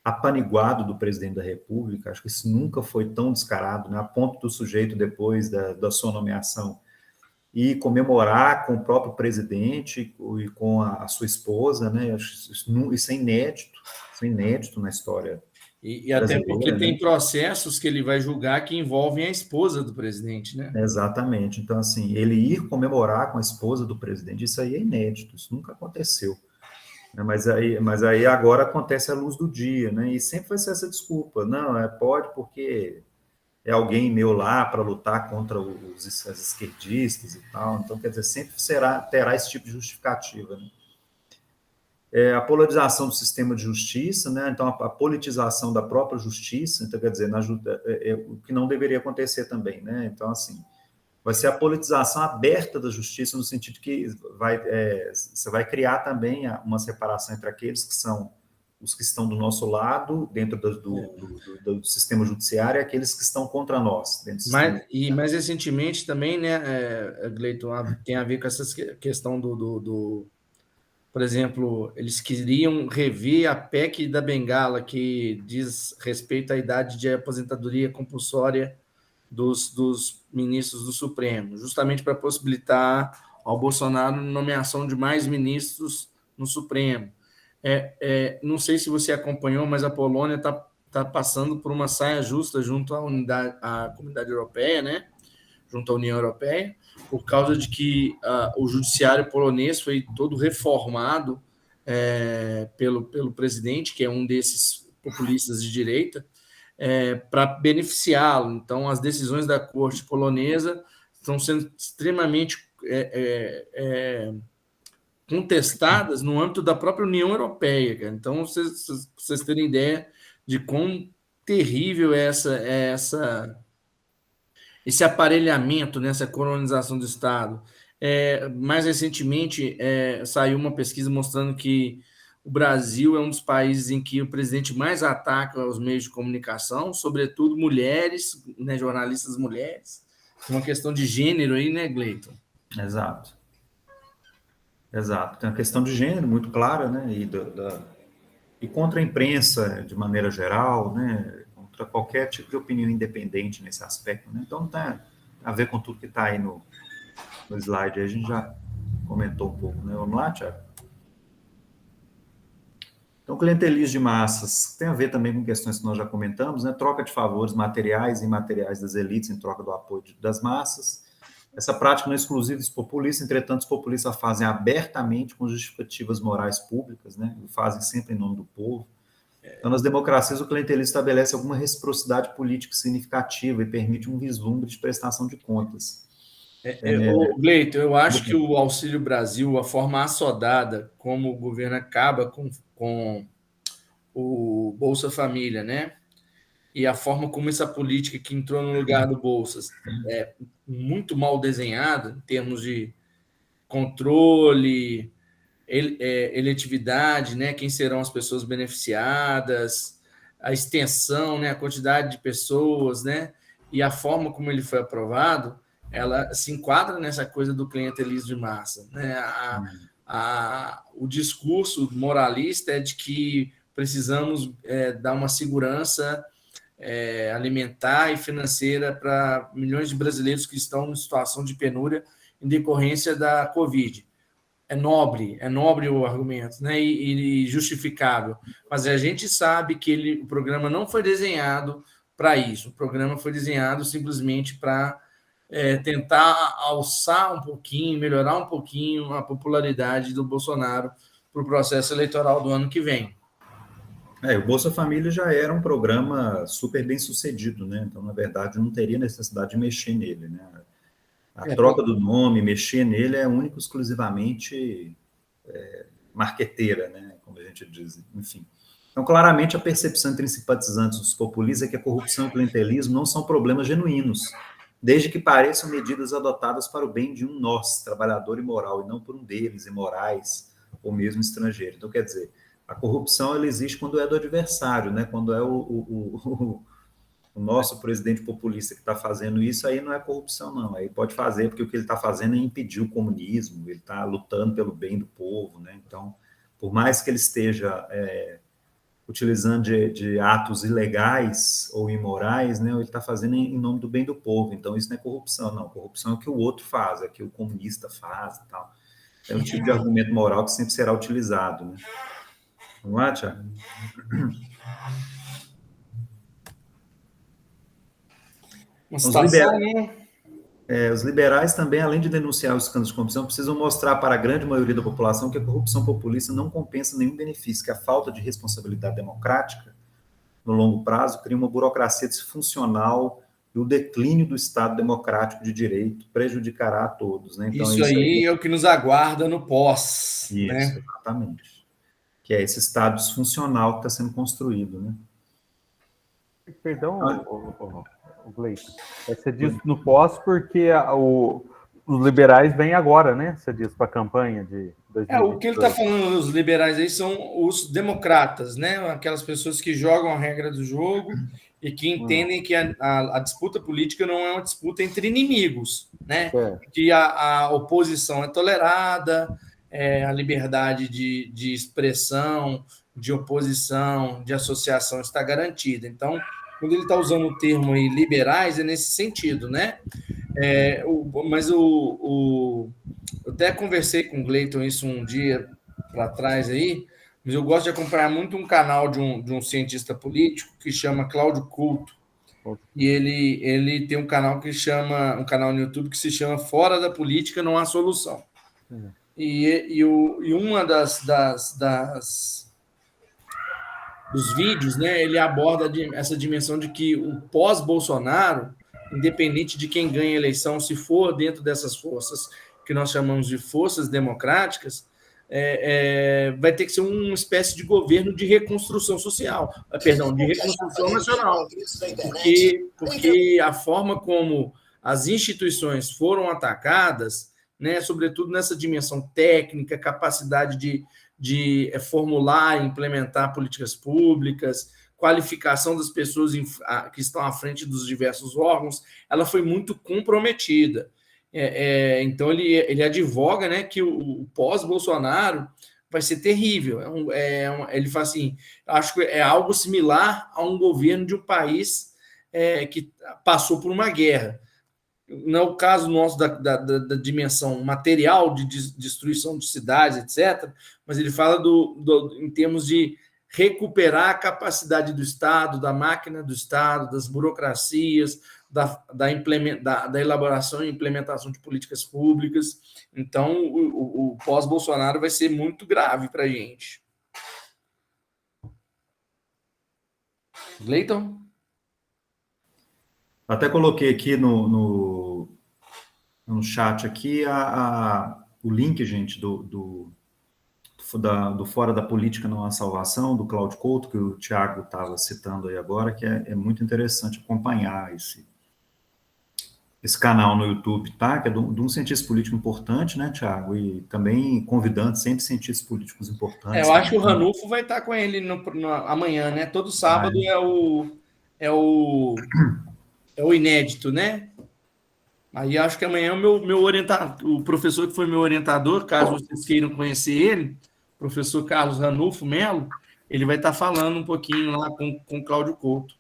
Speaker 1: apaniguado do presidente da República. Acho que isso nunca foi tão descarado, né? A ponto do sujeito, depois da sua nomeação, e comemorar com o próprio presidente e com a sua esposa, né? Isso é inédito na história.
Speaker 2: E até porque tem processos que ele vai julgar que envolvem a esposa do presidente, né?
Speaker 1: Exatamente. Então, assim, ele ir comemorar com a esposa do presidente, isso aí é inédito, isso nunca aconteceu. Mas aí agora acontece à luz do dia, né? E sempre vai ser essa desculpa. Não, pode porque é alguém meu lá para lutar contra as esquerdistas e tal. Então, quer dizer, sempre terá esse tipo de justificativa, né? A polarização do sistema de justiça, né? Então, a politização da própria justiça, então, quer dizer, o que não deveria acontecer também, né? Então, assim, vai ser a politização aberta da justiça, no sentido que você vai criar também uma separação entre aqueles que são os que estão do nosso lado, dentro do sistema judiciário, e aqueles que estão contra nós.
Speaker 2: Mais recentemente também, né, Gleito, tem a ver com essa questão por exemplo, eles queriam rever a PEC da Bengala, que diz respeito à idade de aposentadoria compulsória dos ministros do Supremo, justamente para possibilitar ao Bolsonaro nomeação de mais ministros no Supremo. Não sei se você acompanhou, mas a Polônia está passando por uma saia justa junto à Comunidade Europeia, né? Junto à União Europeia, por causa de que o judiciário polonês foi todo reformado pelo presidente, que é um desses populistas de direita, para beneficiá-lo. Então, as decisões da corte polonesa estão sendo extremamente contestadas no âmbito da própria União Europeia, cara. Então, vocês terem ideia de quão terrível é esse aparelhamento nessa colonização do Estado. Mais recentemente, saiu uma pesquisa mostrando que o Brasil é um dos países em que o presidente mais ataca os meios de comunicação, sobretudo mulheres, né, jornalistas mulheres. Uma questão de gênero aí, né, Gleito?
Speaker 1: Exato. Tem uma questão de gênero muito clara, né? E contra a imprensa, de maneira geral, né? Contra qualquer tipo de opinião independente nesse aspecto, né? Então, tem a ver com tudo que está aí no slide. A gente já comentou um pouco, né? Vamos lá, Thiago? Então, clientelismo de massas tem a ver também com questões que nós já comentamos, né? Troca de favores materiais e imateriais das elites em troca do apoio das massas. Essa prática não é exclusiva dos populistas, entretanto, os populistas a fazem abertamente com justificativas morais públicas, né? E fazem sempre em nome do povo. Então, nas democracias, o clientelismo estabelece alguma reciprocidade política significativa e permite um vislumbre de prestação de contas.
Speaker 2: Gleito, eu acho que o Auxílio Brasil, a forma assodada como o governo acaba com o Bolsa Família, né? E a forma como essa política que entrou no lugar do Bolsa é muito mal desenhada em termos de controle, eletividade, né? Quem serão as pessoas beneficiadas, a extensão, né? A quantidade de pessoas, né? E a forma como ele foi aprovado, ela se enquadra nessa coisa do clientelismo de massa, né? O discurso moralista é de que precisamos dar uma segurança alimentar e financeira para milhões de brasileiros que estão em situação de penúria em decorrência da Covid. É nobre o argumento, né? E justificável. Mas a gente sabe que o programa não foi desenhado para isso. O programa foi desenhado simplesmente para tentar alçar um pouquinho, melhorar um pouquinho a popularidade do Bolsonaro para o processo eleitoral do ano que vem.
Speaker 1: O Bolsa Família já era um programa super bem sucedido, né? Então, na verdade, não teria necessidade de mexer nele, né? A troca do nome, mexer nele é único, exclusivamente marqueteira, né? Como a gente diz, enfim. Então, claramente, a percepção entre simpatizantes dos populistas é que a corrupção e o clientelismo não são problemas genuínos, desde que pareçam medidas adotadas para o bem de um nós, trabalhador e moral, e não por um deles, imorais, ou mesmo estrangeiro. Então, quer dizer, a corrupção ela existe quando é do adversário, né? Quando é o nosso presidente populista que está fazendo isso, aí não é corrupção, não. Aí pode fazer, porque o que ele está fazendo é impedir o comunismo, ele está lutando pelo bem do povo, né? Então, por mais que ele esteja utilizando de atos ilegais ou imorais, né? Ele está fazendo em nome do bem do povo. Então, isso não é corrupção, não. Corrupção é o que o outro faz, é o que o comunista faz e tal. É um tipo de argumento moral que sempre será utilizado, né? Vamos lá, Tiago? Os liberais também, além de denunciar os escândalos de corrupção, precisam mostrar para a grande maioria da população que a corrupção populista não compensa nenhum benefício, que a falta de responsabilidade democrática, no longo prazo, cria uma burocracia disfuncional e o declínio do Estado democrático de direito prejudicará a todos. Né? Então,
Speaker 2: isso aí é o que nos aguarda no pós.
Speaker 1: Isso, né? Exatamente. Que é esse Estado disfuncional que está sendo construído. Né?
Speaker 4: Perdão, Gleito. Você diz no pós porque os liberais vêm agora, né? Você diz para a campanha de 2022.
Speaker 2: O que ele está falando, os liberais aí são os democratas, né? Aquelas pessoas que jogam a regra do jogo e que entendem que a disputa política não é uma disputa entre inimigos, né? Que a oposição é tolerada, a liberdade de expressão, de oposição, de associação está garantida. Então, quando ele está usando o termo aí, liberais, é nesse sentido, né? Mas eu até conversei com o Gleiton isso um dia para trás aí, mas eu gosto de acompanhar muito um canal de um cientista político que chama Cláudio Couto. E ele tem um canal no YouTube que se chama Fora da Política Não Há Solução. E uma dos vídeos, né, ele aborda essa dimensão de que o pós-Bolsonaro, independente de quem ganha a eleição, se for dentro dessas forças que nós chamamos de forças democráticas, vai ter que ser uma espécie de governo de reconstrução social, de reconstrução nacional, porque a forma como as instituições foram atacadas, né, sobretudo nessa dimensão técnica, capacidade de formular e implementar políticas públicas, qualificação das pessoas que estão à frente dos diversos órgãos, ela foi muito comprometida. Então, ele advoga, né, que o pós-Bolsonaro vai ser terrível. Ele fala assim, acho que é algo similar a um governo de um país que passou por uma guerra. Não é o caso nosso da dimensão material de destruição de cidades, etc., mas ele fala em termos de recuperar a capacidade do Estado, da máquina do Estado, das burocracias, da elaboração e implementação de políticas públicas. Então, o pós-Bolsonaro vai ser muito grave para a gente. Gleiton?
Speaker 1: Até coloquei aqui no chat aqui o link, gente, do Fora da Política Não Há Salvação, do Cláudio Couto, que o Tiago estava citando aí agora, que é muito interessante acompanhar esse canal no YouTube, tá? Que é de um cientista político importante, né, Thiago? E também convidando sempre cientistas políticos importantes.
Speaker 2: Eu acho que o Ranulfo vai estar com ele amanhã, né? Todo sábado é o inédito, né? Aí acho que amanhã o meu orientador, o professor que foi meu orientador, caso vocês queiram conhecer ele, professor Carlos Ranulfo Melo, ele vai estar falando um pouquinho lá com o Cláudio Couto.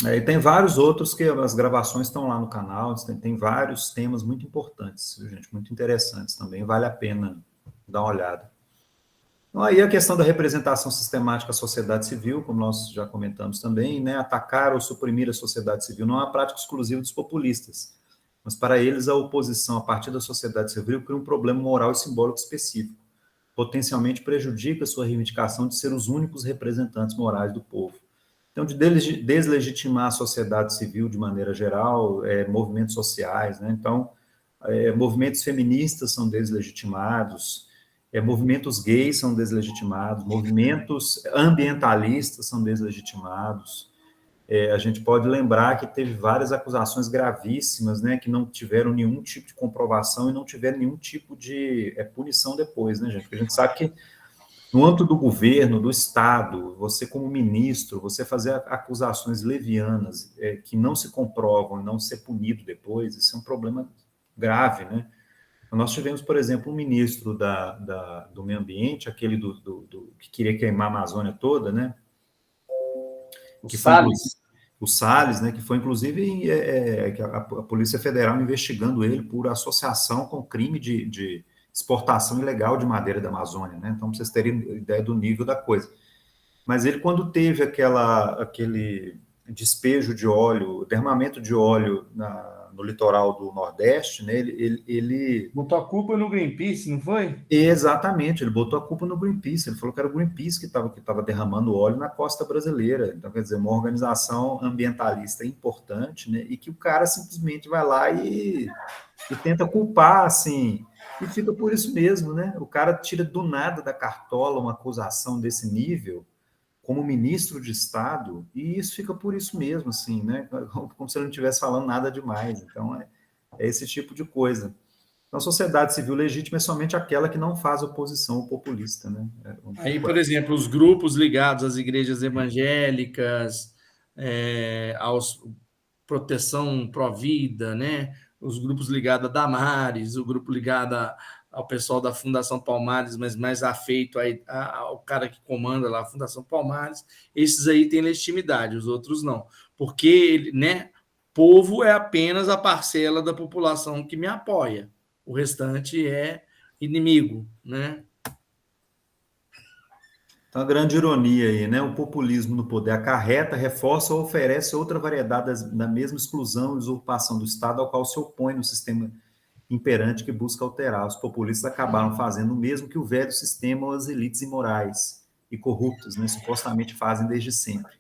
Speaker 1: E tem vários outros que as gravações estão lá no canal, tem vários temas muito importantes, gente, muito interessantes também, vale a pena dar uma olhada. Então, aí a questão da representação sistemática da sociedade civil, como nós já comentamos também, né, atacar ou suprimir a sociedade civil não é uma prática exclusiva dos populistas, mas para eles a oposição a partir da sociedade civil cria um problema moral e simbólico específico, potencialmente prejudica a sua reivindicação de ser os únicos representantes morais do povo. Então, de deslegitimar a sociedade civil de maneira geral, movimentos sociais, né? Então, movimentos feministas são deslegitimados, movimentos gays são deslegitimados, movimentos ambientalistas são deslegitimados. A gente pode lembrar que teve várias acusações gravíssimas, né, que não tiveram nenhum tipo de comprovação e não tiveram nenhum tipo de punição depois, né, gente? Porque a gente sabe que no âmbito do governo, do Estado, você como ministro, você fazer acusações levianas que não se comprovam e não ser punido depois, isso é um problema grave, né? Nós tivemos, por exemplo, um ministro do meio ambiente, aquele que queria queimar a Amazônia toda, né? O Salles, né? Que foi, inclusive, a Polícia Federal investigando ele por associação com crime de exportação ilegal de madeira da Amazônia, né? Então, para vocês terem ideia do nível da coisa. Mas ele, quando teve aquele despejo de óleo, derramamento de óleo no litoral do Nordeste, né? Ele
Speaker 2: botou a culpa no Greenpeace, não foi?
Speaker 1: Exatamente, ele botou a culpa no Greenpeace. Ele falou que era o Greenpeace que estava derramando óleo na costa brasileira. Então, quer dizer, uma organização ambientalista importante, né? E que o cara simplesmente vai lá e tenta culpar, assim. E fica por isso mesmo, né? O cara tira do nada da cartola uma acusação desse nível, como ministro de Estado, e isso fica por isso mesmo, assim, né? Como se ele não estivesse falando nada demais. Então, é esse tipo de coisa. Então, a sociedade civil legítima é somente aquela que não faz oposição ao populista, né?
Speaker 2: Aí, por exemplo, os grupos ligados às igrejas evangélicas, aos Proteção Pró-Vida, né? Os grupos ligados a Damares, o grupo ligado ao pessoal da Fundação Palmares, mas mais afeito ao cara que comanda lá a Fundação Palmares, esses aí têm legitimidade, os outros não. Porque, né, povo é apenas a parcela da população que me apoia. O restante é inimigo, né?
Speaker 1: Então, a grande ironia aí, né? O populismo no poder acarreta, reforça ou oferece outra variedade da mesma exclusão e usurpação do Estado ao qual se opõe no sistema imperante que busca alterar. Os populistas acabaram fazendo o mesmo que o velho sistema ou as elites imorais e corruptas, né? Supostamente fazem desde sempre.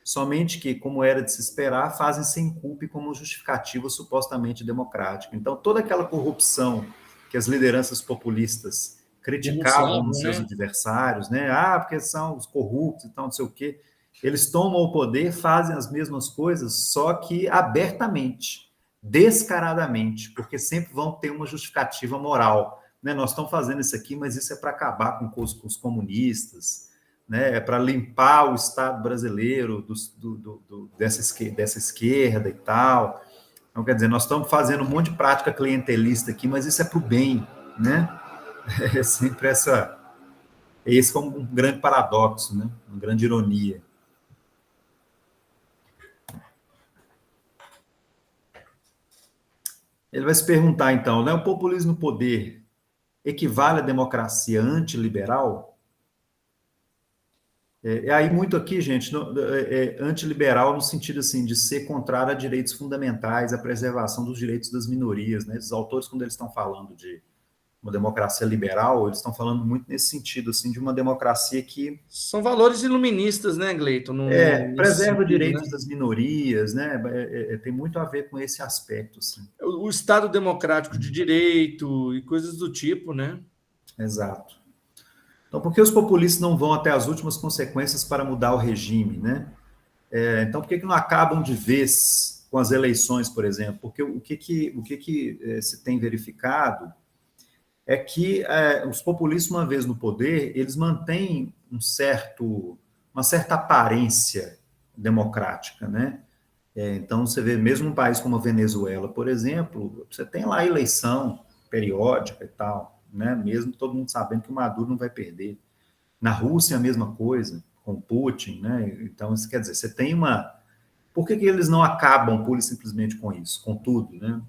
Speaker 1: Somente que, como era de se esperar, fazem sem culpa e como justificativa supostamente democrática. Então, toda aquela corrupção que as lideranças populistas criticavam nos seus adversários, né? Porque são os corruptos e tal, não sei o quê. Eles tomam o poder, fazem as mesmas coisas, só que abertamente, descaradamente, porque sempre vão ter uma justificativa moral, né? Nós estamos fazendo isso aqui, mas isso é para acabar com os comunistas, né? É para limpar o Estado brasileiro dessa esquerda e tal. Então, quer dizer, nós estamos fazendo um monte de prática clientelista aqui, mas isso é para o bem, né? É sempre esse como um grande paradoxo, né? Uma grande ironia. Ele vai se perguntar, então, né? O populismo no poder equivale à democracia antiliberal? Aí muito aqui, gente, antiliberal no sentido assim de ser contrário a direitos fundamentais, a preservação dos direitos das minorias, né? Os autores, quando eles estão falando de uma democracia liberal, eles estão falando muito nesse sentido, assim, de uma democracia que...
Speaker 2: São valores iluministas, né, Gleiton?
Speaker 1: Preserva direitos das minorias, né? Tem muito a ver com esse aspecto, assim.
Speaker 2: O Estado democrático de direito e coisas do tipo, né?
Speaker 1: Exato. Então, por que os populistas não vão até as últimas consequências para mudar o regime, né? Então, por que não acabam de vez com as eleições, por exemplo, porque o que se tem verificado é que os populistas, uma vez no poder, eles mantêm uma certa aparência democrática, né? Então, você vê, mesmo um país como a Venezuela, por exemplo, você tem lá eleição periódica e tal, né? Mesmo todo mundo sabendo que o Maduro não vai perder. Na Rússia, a mesma coisa, com o Putin, né? Então, isso quer dizer, você tem uma... Por que eles não acabam pura e simplesmente com isso, com tudo, né?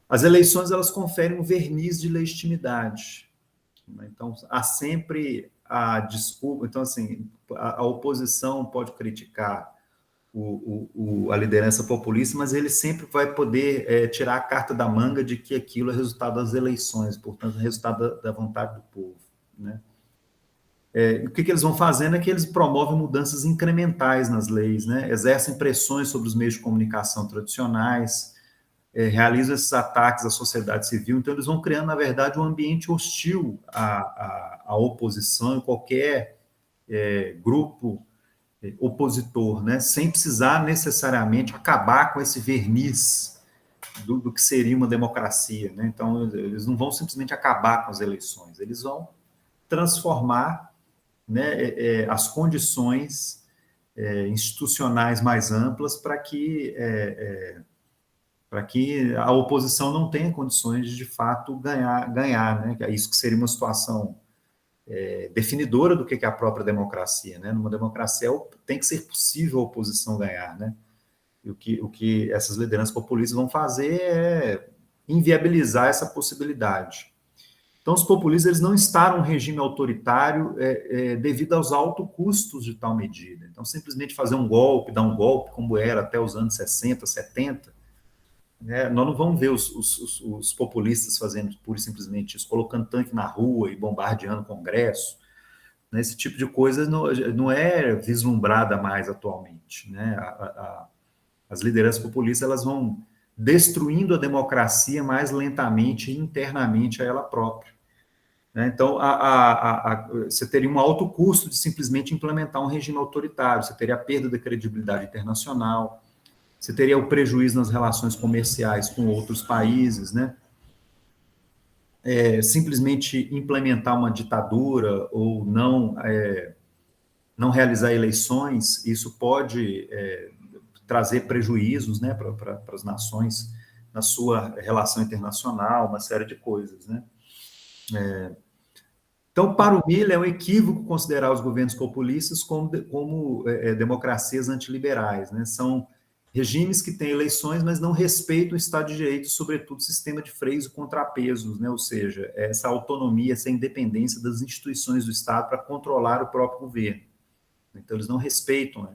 Speaker 1: As eleições, elas conferem um verniz de legitimidade. Então, há sempre a desculpa. Então, assim, a oposição pode criticar a liderança populista, mas ele sempre vai poder tirar a carta da manga de que aquilo é resultado das eleições, portanto, é resultado da vontade do povo, né? O que eles vão fazendo é que eles promovem mudanças incrementais nas leis, né? Exercem pressões sobre os meios de comunicação tradicionais, realizam esses ataques à sociedade civil, então eles vão criando, na verdade, um ambiente hostil à oposição e qualquer grupo opositor, né? Sem precisar necessariamente acabar com esse verniz do que seria uma democracia, né? Então, eles não vão simplesmente acabar com as eleições, eles vão transformar, né, as condições institucionais mais amplas para que a oposição não tenha condições de fato ganhar, né? Isso que seria uma situação definidora do que é a própria democracia, né? Numa democracia tem que ser possível a oposição ganhar, né? E o que essas lideranças populistas vão fazer é inviabilizar essa possibilidade. Então, os populistas eles não instaram um regime autoritário devido aos altos custos de tal medida. Então, simplesmente fazer um golpe, dar um golpe, como era até os anos 60, 70, nós não vamos ver os populistas fazendo pura e simplesmente isso, colocando tanque na rua e bombardeando o Congresso. Né? Esse tipo de coisa não é vislumbrada mais atualmente. Né? As lideranças populistas elas vão destruindo a democracia mais lentamente e internamente a ela própria. Né? Então, você teria um alto custo de simplesmente implementar um regime autoritário, você teria a perda da credibilidade internacional, você teria o prejuízo nas relações comerciais com outros países, né? Simplesmente implementar uma ditadura ou não realizar eleições, isso pode trazer prejuízos, né, para as nações na sua relação internacional, uma série de coisas, né? Então, para o Miller, é um equívoco considerar os governos populistas como democracias antiliberais, né? São regimes que têm eleições, mas não respeitam o Estado de Direito, sobretudo o sistema de freios e contrapesos, né? Ou seja, essa autonomia, essa independência das instituições do Estado para controlar o próprio governo. Então, eles não respeitam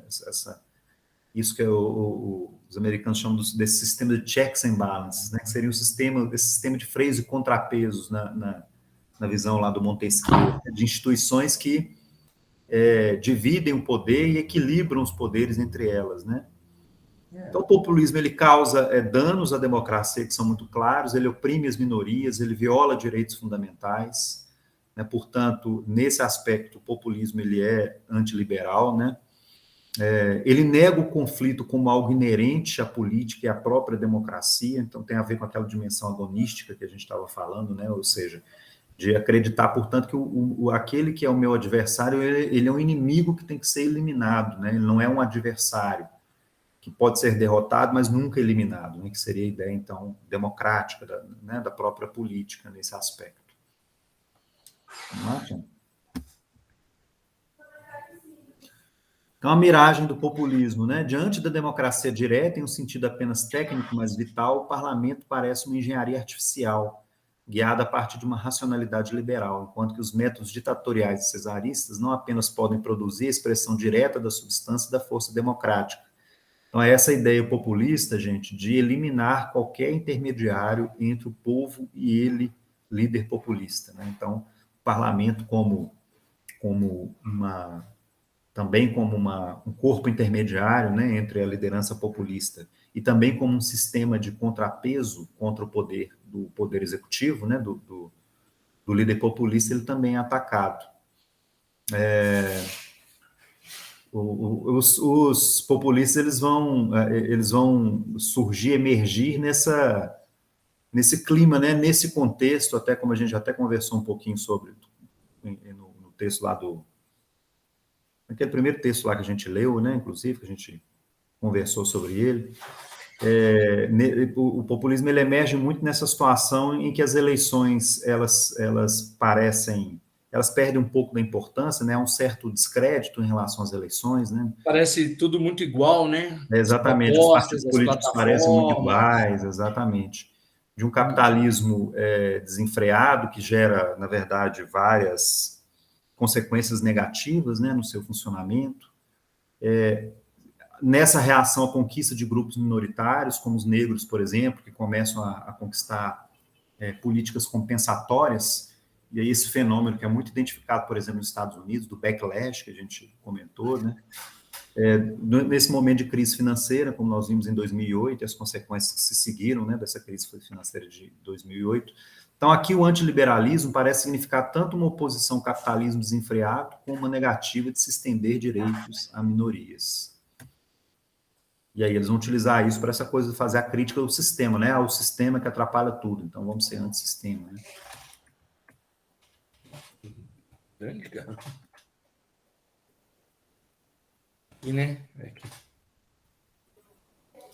Speaker 1: isso que os americanos chamam desse sistema de checks and balances, né? Que seria esse sistema de freios e contrapesos na visão lá do Montesquieu, de instituições que dividem o poder e equilibram os poderes entre elas, né? Então, o populismo ele causa danos à democracia que são muito claros, ele oprime as minorias, ele viola direitos fundamentais, né? Portanto, nesse aspecto, o populismo ele é antiliberal, né? Ele nega o conflito como algo inerente à política e à própria democracia, então tem a ver com aquela dimensão agonística que a gente estava falando, né? Ou seja, de acreditar, portanto, que aquele que é o meu adversário, ele é um inimigo que tem que ser eliminado, né? Ele não é um adversário que pode ser derrotado, mas nunca eliminado, né? Que seria a ideia, então, democrática da própria política nesse aspecto. Então, a miragem do populismo, né? Diante da democracia direta, em um sentido apenas técnico, mas vital, o parlamento parece uma engenharia artificial, guiada a partir de uma racionalidade liberal, enquanto que os métodos ditatoriais e cesaristas não apenas podem produzir a expressão direta da substância da força democrática. Então, é essa ideia populista, gente, de eliminar qualquer intermediário entre o povo e ele, líder populista, né? Então, o parlamento também como um corpo intermediário, né, entre a liderança populista e também como um sistema de contrapeso contra o poder executivo, né, do líder populista, ele também é atacado. Os populistas eles vão surgir, emergir nesse clima, né? Nesse contexto, até como a gente até conversou um pouquinho sobre no texto lá naquele primeiro texto lá que a gente leu, né? Inclusive, que a gente conversou sobre ele. O populismo ele emerge muito nessa situação em que as eleições elas perdem um pouco da importância, né? Há um certo descrédito em relação às eleições, né?
Speaker 2: Parece tudo muito igual, né?
Speaker 1: Exatamente, os partidos políticos parecem muito iguais, exatamente. De um capitalismo desenfreado que gera, na verdade, várias consequências negativas, né, no seu funcionamento. Nessa reação à conquista de grupos minoritários, como os negros, por exemplo, que começam a conquistar políticas compensatórias, e aí esse fenômeno que é muito identificado, por exemplo, nos Estados Unidos, do backlash, que a gente comentou, né? Nesse momento de crise financeira, como nós vimos em 2008, e as consequências que se seguiram, né, dessa crise financeira de 2008. Então, aqui o antiliberalismo parece significar tanto uma oposição ao capitalismo desenfreado, como uma negativa de se estender direitos a minorias. E aí eles vão utilizar isso para essa coisa de fazer a crítica do sistema, né? O sistema que atrapalha tudo, então vamos ser antissistema, né?
Speaker 2: Grande, cara. E, né? Aqui.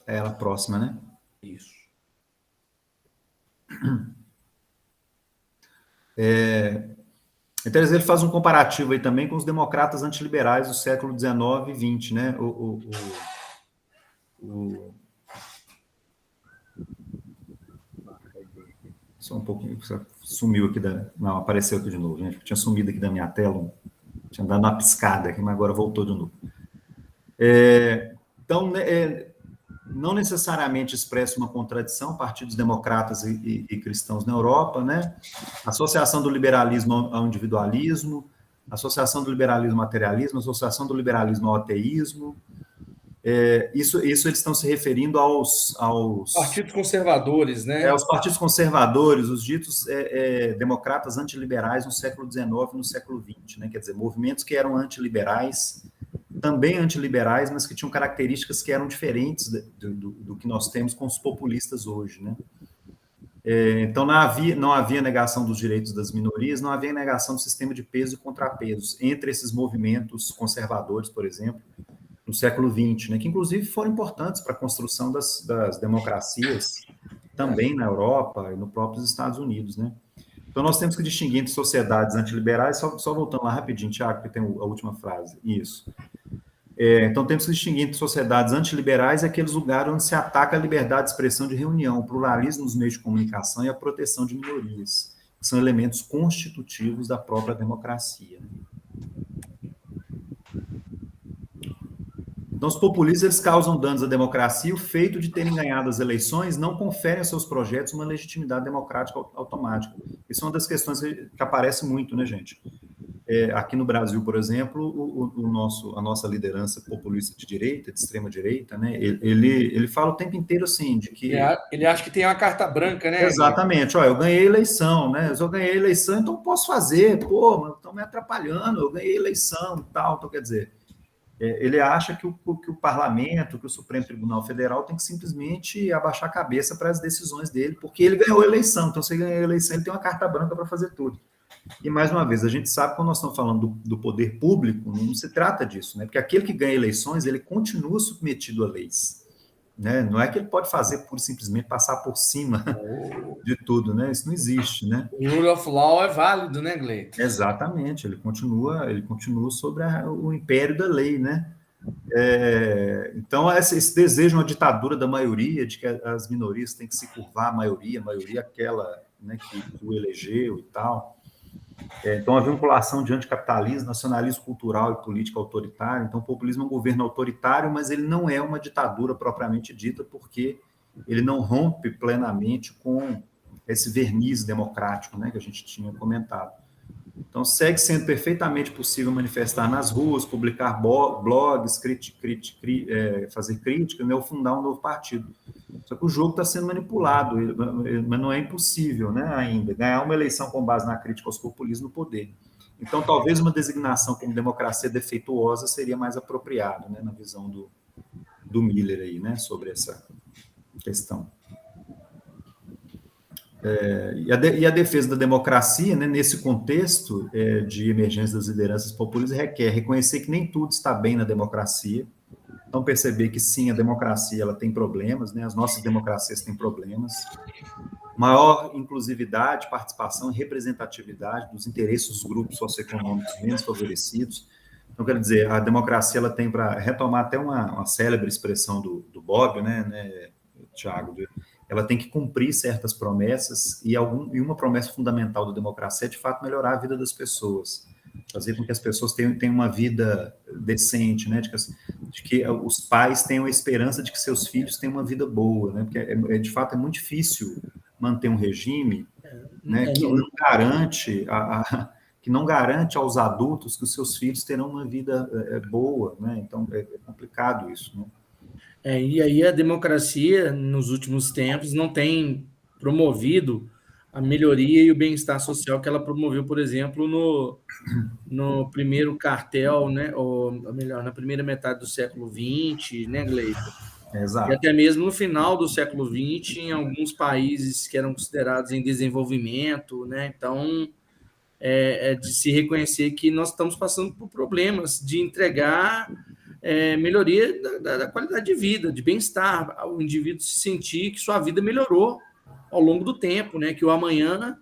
Speaker 1: É ela próxima, né?
Speaker 2: Isso.
Speaker 1: Então, ele faz um comparativo aí também com os democratas antiliberais do século XIX e XX, né? Só um pouquinho, sumiu aqui Não, apareceu aqui de novo, gente. Tinha sumido aqui da minha tela, tinha dado uma piscada aqui, mas agora voltou de novo. Então, não necessariamente expressa uma contradição, partidos democratas e cristãos na Europa, né? Associação do liberalismo ao individualismo, associação do liberalismo ao materialismo, associação do liberalismo ao ateísmo. Isso eles estão se referindo aos
Speaker 2: partidos conservadores, né?
Speaker 1: Aos partidos conservadores, os ditos democratas antiliberais no século XIX e no século XX, né? Quer dizer, movimentos que eram antiliberais, também antiliberais, mas que tinham características que eram diferentes do que nós temos com os populistas hoje, né? Então, não havia negação dos direitos das minorias, não havia negação do sistema de pesos e contrapesos entre esses movimentos conservadores, por exemplo, no século XX, né? Que inclusive foram importantes para a construção das democracias também na Europa e nos próprios Estados Unidos, né? Então, nós temos que distinguir entre sociedades antiliberais, só voltando lá rapidinho, Tiago, que tem a última frase, isso. Então, temos que distinguir entre sociedades antiliberais e aqueles lugares onde se ataca a liberdade de expressão de reunião, o pluralismo nos meios de comunicação e a proteção de minorias, que são elementos constitutivos da própria democracia. Então, os populistas eles causam danos à democracia, o feito de terem ganhado as eleições não confere aos seus projetos uma legitimidade democrática automática. Isso é uma das questões que aparece muito, né, gente? Aqui no Brasil, por exemplo, a nossa liderança populista de direita, de extrema direita, né, ele fala o tempo inteiro assim, de que...
Speaker 2: Ele acha que tem uma carta branca, né?
Speaker 1: Exatamente, eu ganhei a eleição, né, se eu ganhei a eleição, então posso fazer, mas estão me atrapalhando, eu ganhei a eleição e tal, então quer dizer, ele acha que o parlamento, que o Supremo Tribunal Federal tem que simplesmente abaixar a cabeça para as decisões dele, porque ele ganhou a eleição, então se ele ganhou a eleição, ele tem uma carta branca para fazer tudo. E, mais uma vez, a gente sabe que quando nós estamos falando do poder público, não se trata disso, né? Porque aquele que ganha eleições, ele continua submetido a leis, né? Não é que ele pode fazer pura e simplesmente passar por cima de tudo, né? Isso não existe, né?
Speaker 2: O rule of law é válido, né, Gleito?
Speaker 1: Exatamente, ele continua sobre o império da lei, né? Então, esse desejo, uma ditadura da maioria, de que as minorias têm que se curvar à maioria aquela, né, que o elegeu e tal. Então, a vinculação de anticapitalismo, nacionalismo cultural e política autoritária. Então, o populismo é um governo autoritário, mas ele não é uma ditadura propriamente dita, porque ele não rompe plenamente com esse verniz democrático, né, que a gente tinha comentado. Então, segue sendo perfeitamente possível manifestar nas ruas, publicar blogs, fazer crítica, né, ou fundar um novo partido. Só que o jogo está sendo manipulado, mas não é impossível, né, ainda, ganhar uma eleição com base na crítica aos populismos no poder. Então, talvez uma designação como democracia defeituosa seria mais apropriado, né, na visão do Miller aí, né, sobre essa questão. E a defesa da democracia, né, nesse contexto de emergência das lideranças populistas, requer reconhecer que nem tudo está bem na democracia, então perceber que sim, a democracia ela tem problemas, né, as nossas democracias têm problemas, maior inclusividade, participação e representatividade dos interesses dos grupos socioeconômicos menos favorecidos. Então, quero dizer, a democracia ela tem, para retomar até uma célebre expressão do Bob, né, Tiago, ela tem que cumprir certas promessas, e uma promessa fundamental da democracia é, de fato, melhorar a vida das pessoas, fazer com que as pessoas tenham uma vida decente, né, de que os pais tenham a esperança de que seus filhos tenham uma vida boa, né, porque, de fato, é muito difícil manter um regime, né, que não garante que não garante aos adultos que os seus filhos terão uma vida boa, né, então é complicado isso, né.
Speaker 2: E aí a democracia, nos últimos tempos, não tem promovido a melhoria e o bem-estar social que ela promoveu, por exemplo, no primeiro cartel, né, ou melhor, na primeira metade do século XX, né, Gleito?
Speaker 1: Exato.
Speaker 2: E até mesmo no final do século XX, em alguns países que eram considerados em desenvolvimento, né? Então, é de se reconhecer que nós estamos passando por problemas de entregar melhoria da qualidade de vida, de bem-estar, o indivíduo se sentir que sua vida melhorou ao longo do tempo, né? Que o amanhã,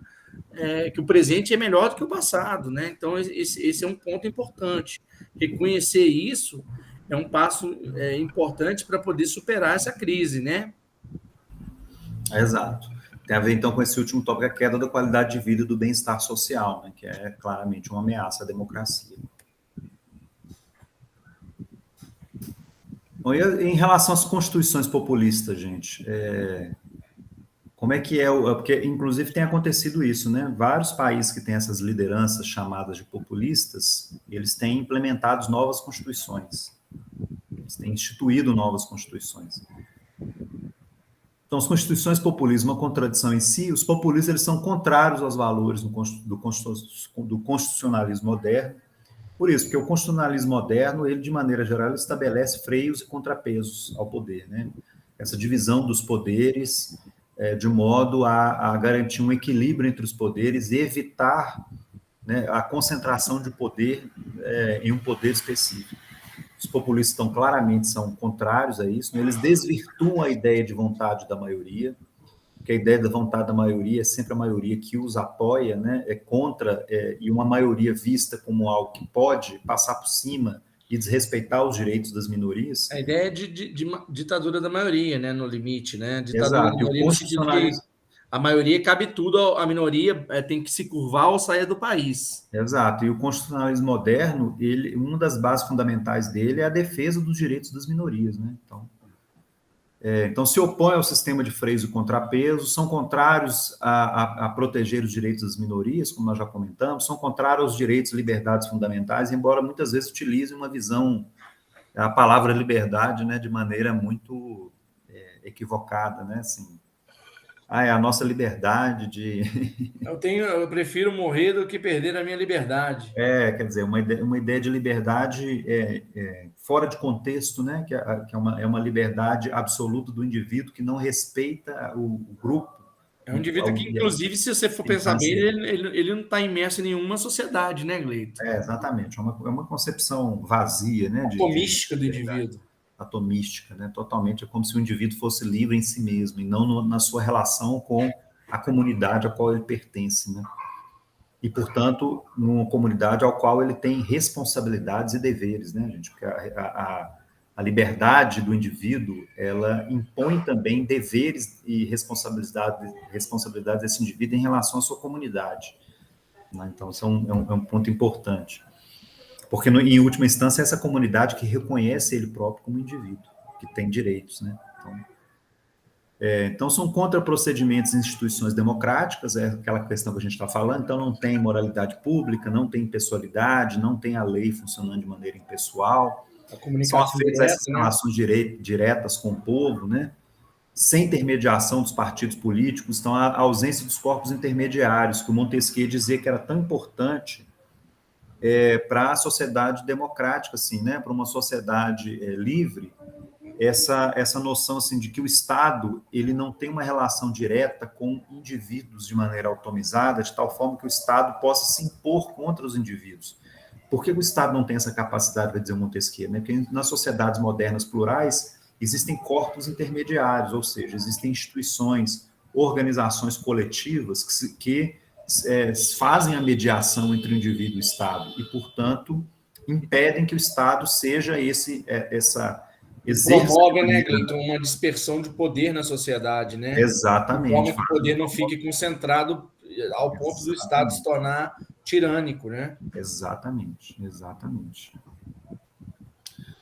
Speaker 2: que o presente é melhor do que o passado, né? Então, esse é um ponto importante. Reconhecer isso é um passo importante para poder superar essa crise, né?
Speaker 1: Exato. Tem a ver, então, com esse último tópico, a queda da qualidade de vida e do bem-estar social, né, que é claramente uma ameaça à democracia. Bom, e em relação às constituições populistas, gente, como é que porque, inclusive, tem acontecido isso, né? Vários países que têm essas lideranças chamadas de populistas, eles têm implementado novas constituições. Eles têm instituído novas constituições. Então, as constituições populistas, uma contradição em si, os populistas eles são contrários aos valores do constitucionalismo moderno. Por isso, porque o constitucionalismo moderno, ele, de maneira geral, ele estabelece freios e contrapesos ao poder, né? Essa divisão dos poderes, de modo a garantir um equilíbrio entre os poderes e evitar, né, a concentração de poder em um poder específico. Os populistas são contrários a isso, né? Eles desvirtuam a ideia de vontade da maioria, porque a ideia da vontade da maioria é sempre a maioria que os apoia, né? E uma maioria vista como algo que pode passar por cima e desrespeitar os direitos das minorias.
Speaker 2: A ideia é de ditadura da maioria, né, no limite, né? Ditadura
Speaker 1: Exato.
Speaker 2: da maioria, no sentido que a maioria cabe tudo, a minoria tem que se curvar ou sair do país.
Speaker 1: Exato. E o constitucionalismo moderno, uma das bases fundamentais dele é a defesa dos direitos das minorias, né? Então, se opõe ao sistema de freios e contrapesos, são contrários a proteger os direitos das minorias, como nós já comentamos, são contrários aos direitos e liberdades fundamentais, embora muitas vezes utilizem uma visão, a palavra liberdade, né, de maneira muito equivocada, né, assim, é a nossa liberdade de...
Speaker 2: Eu prefiro morrer do que perder a minha liberdade.
Speaker 1: Quer dizer, uma ideia de liberdade fora de contexto, né? Que é uma liberdade absoluta do indivíduo que não respeita o grupo.
Speaker 2: É um indivíduo que, inclusive, se você for pensar bem, ele não está imerso em nenhuma sociedade, né, Gleito?
Speaker 1: Exatamente. É uma concepção vazia, né?
Speaker 2: Atomística do indivíduo.
Speaker 1: Atomística, né? Totalmente. É como se o indivíduo fosse livre em si mesmo e não na sua relação com a comunidade a qual ele pertence, né? E, portanto, numa comunidade ao qual ele tem responsabilidades e deveres, né, gente? Porque a liberdade do indivíduo, ela impõe também deveres e responsabilidades desse indivíduo em relação à sua comunidade, né? Então, isso é um ponto importante. Porque, em última instância, é essa comunidade que reconhece ele próprio como indivíduo, que tem direitos, né? Então, são contra procedimentos e instituições democráticas, é aquela questão que a gente está falando. Então, não tem moralidade pública, não tem impessoalidade, não tem a lei funcionando de maneira impessoal. São afeitas a essas relações diretas com o povo, né? Sem intermediação dos partidos políticos. Então, a ausência dos corpos intermediários, que o Montesquieu dizia que era tão importante para a sociedade democrática, assim, né? Para uma sociedade livre, essa noção assim de que o Estado ele não tem uma relação direta com indivíduos de maneira autonomizada, de tal forma que o Estado possa se impor contra os indivíduos. Por que o Estado não tem essa capacidade, vai dizer o Montesquieu? Né? Porque nas sociedades modernas plurais existem corpos intermediários, ou seja, existem instituições, organizações coletivas que fazem a mediação entre o indivíduo e o Estado e, portanto, impedem que o Estado seja essa
Speaker 2: promove, né, Gleito, uma dispersão de poder na sociedade, né?
Speaker 1: Exatamente.
Speaker 2: De forma que o poder não fique concentrado ao ponto do Estado se tornar tirânico, né?
Speaker 1: Exatamente.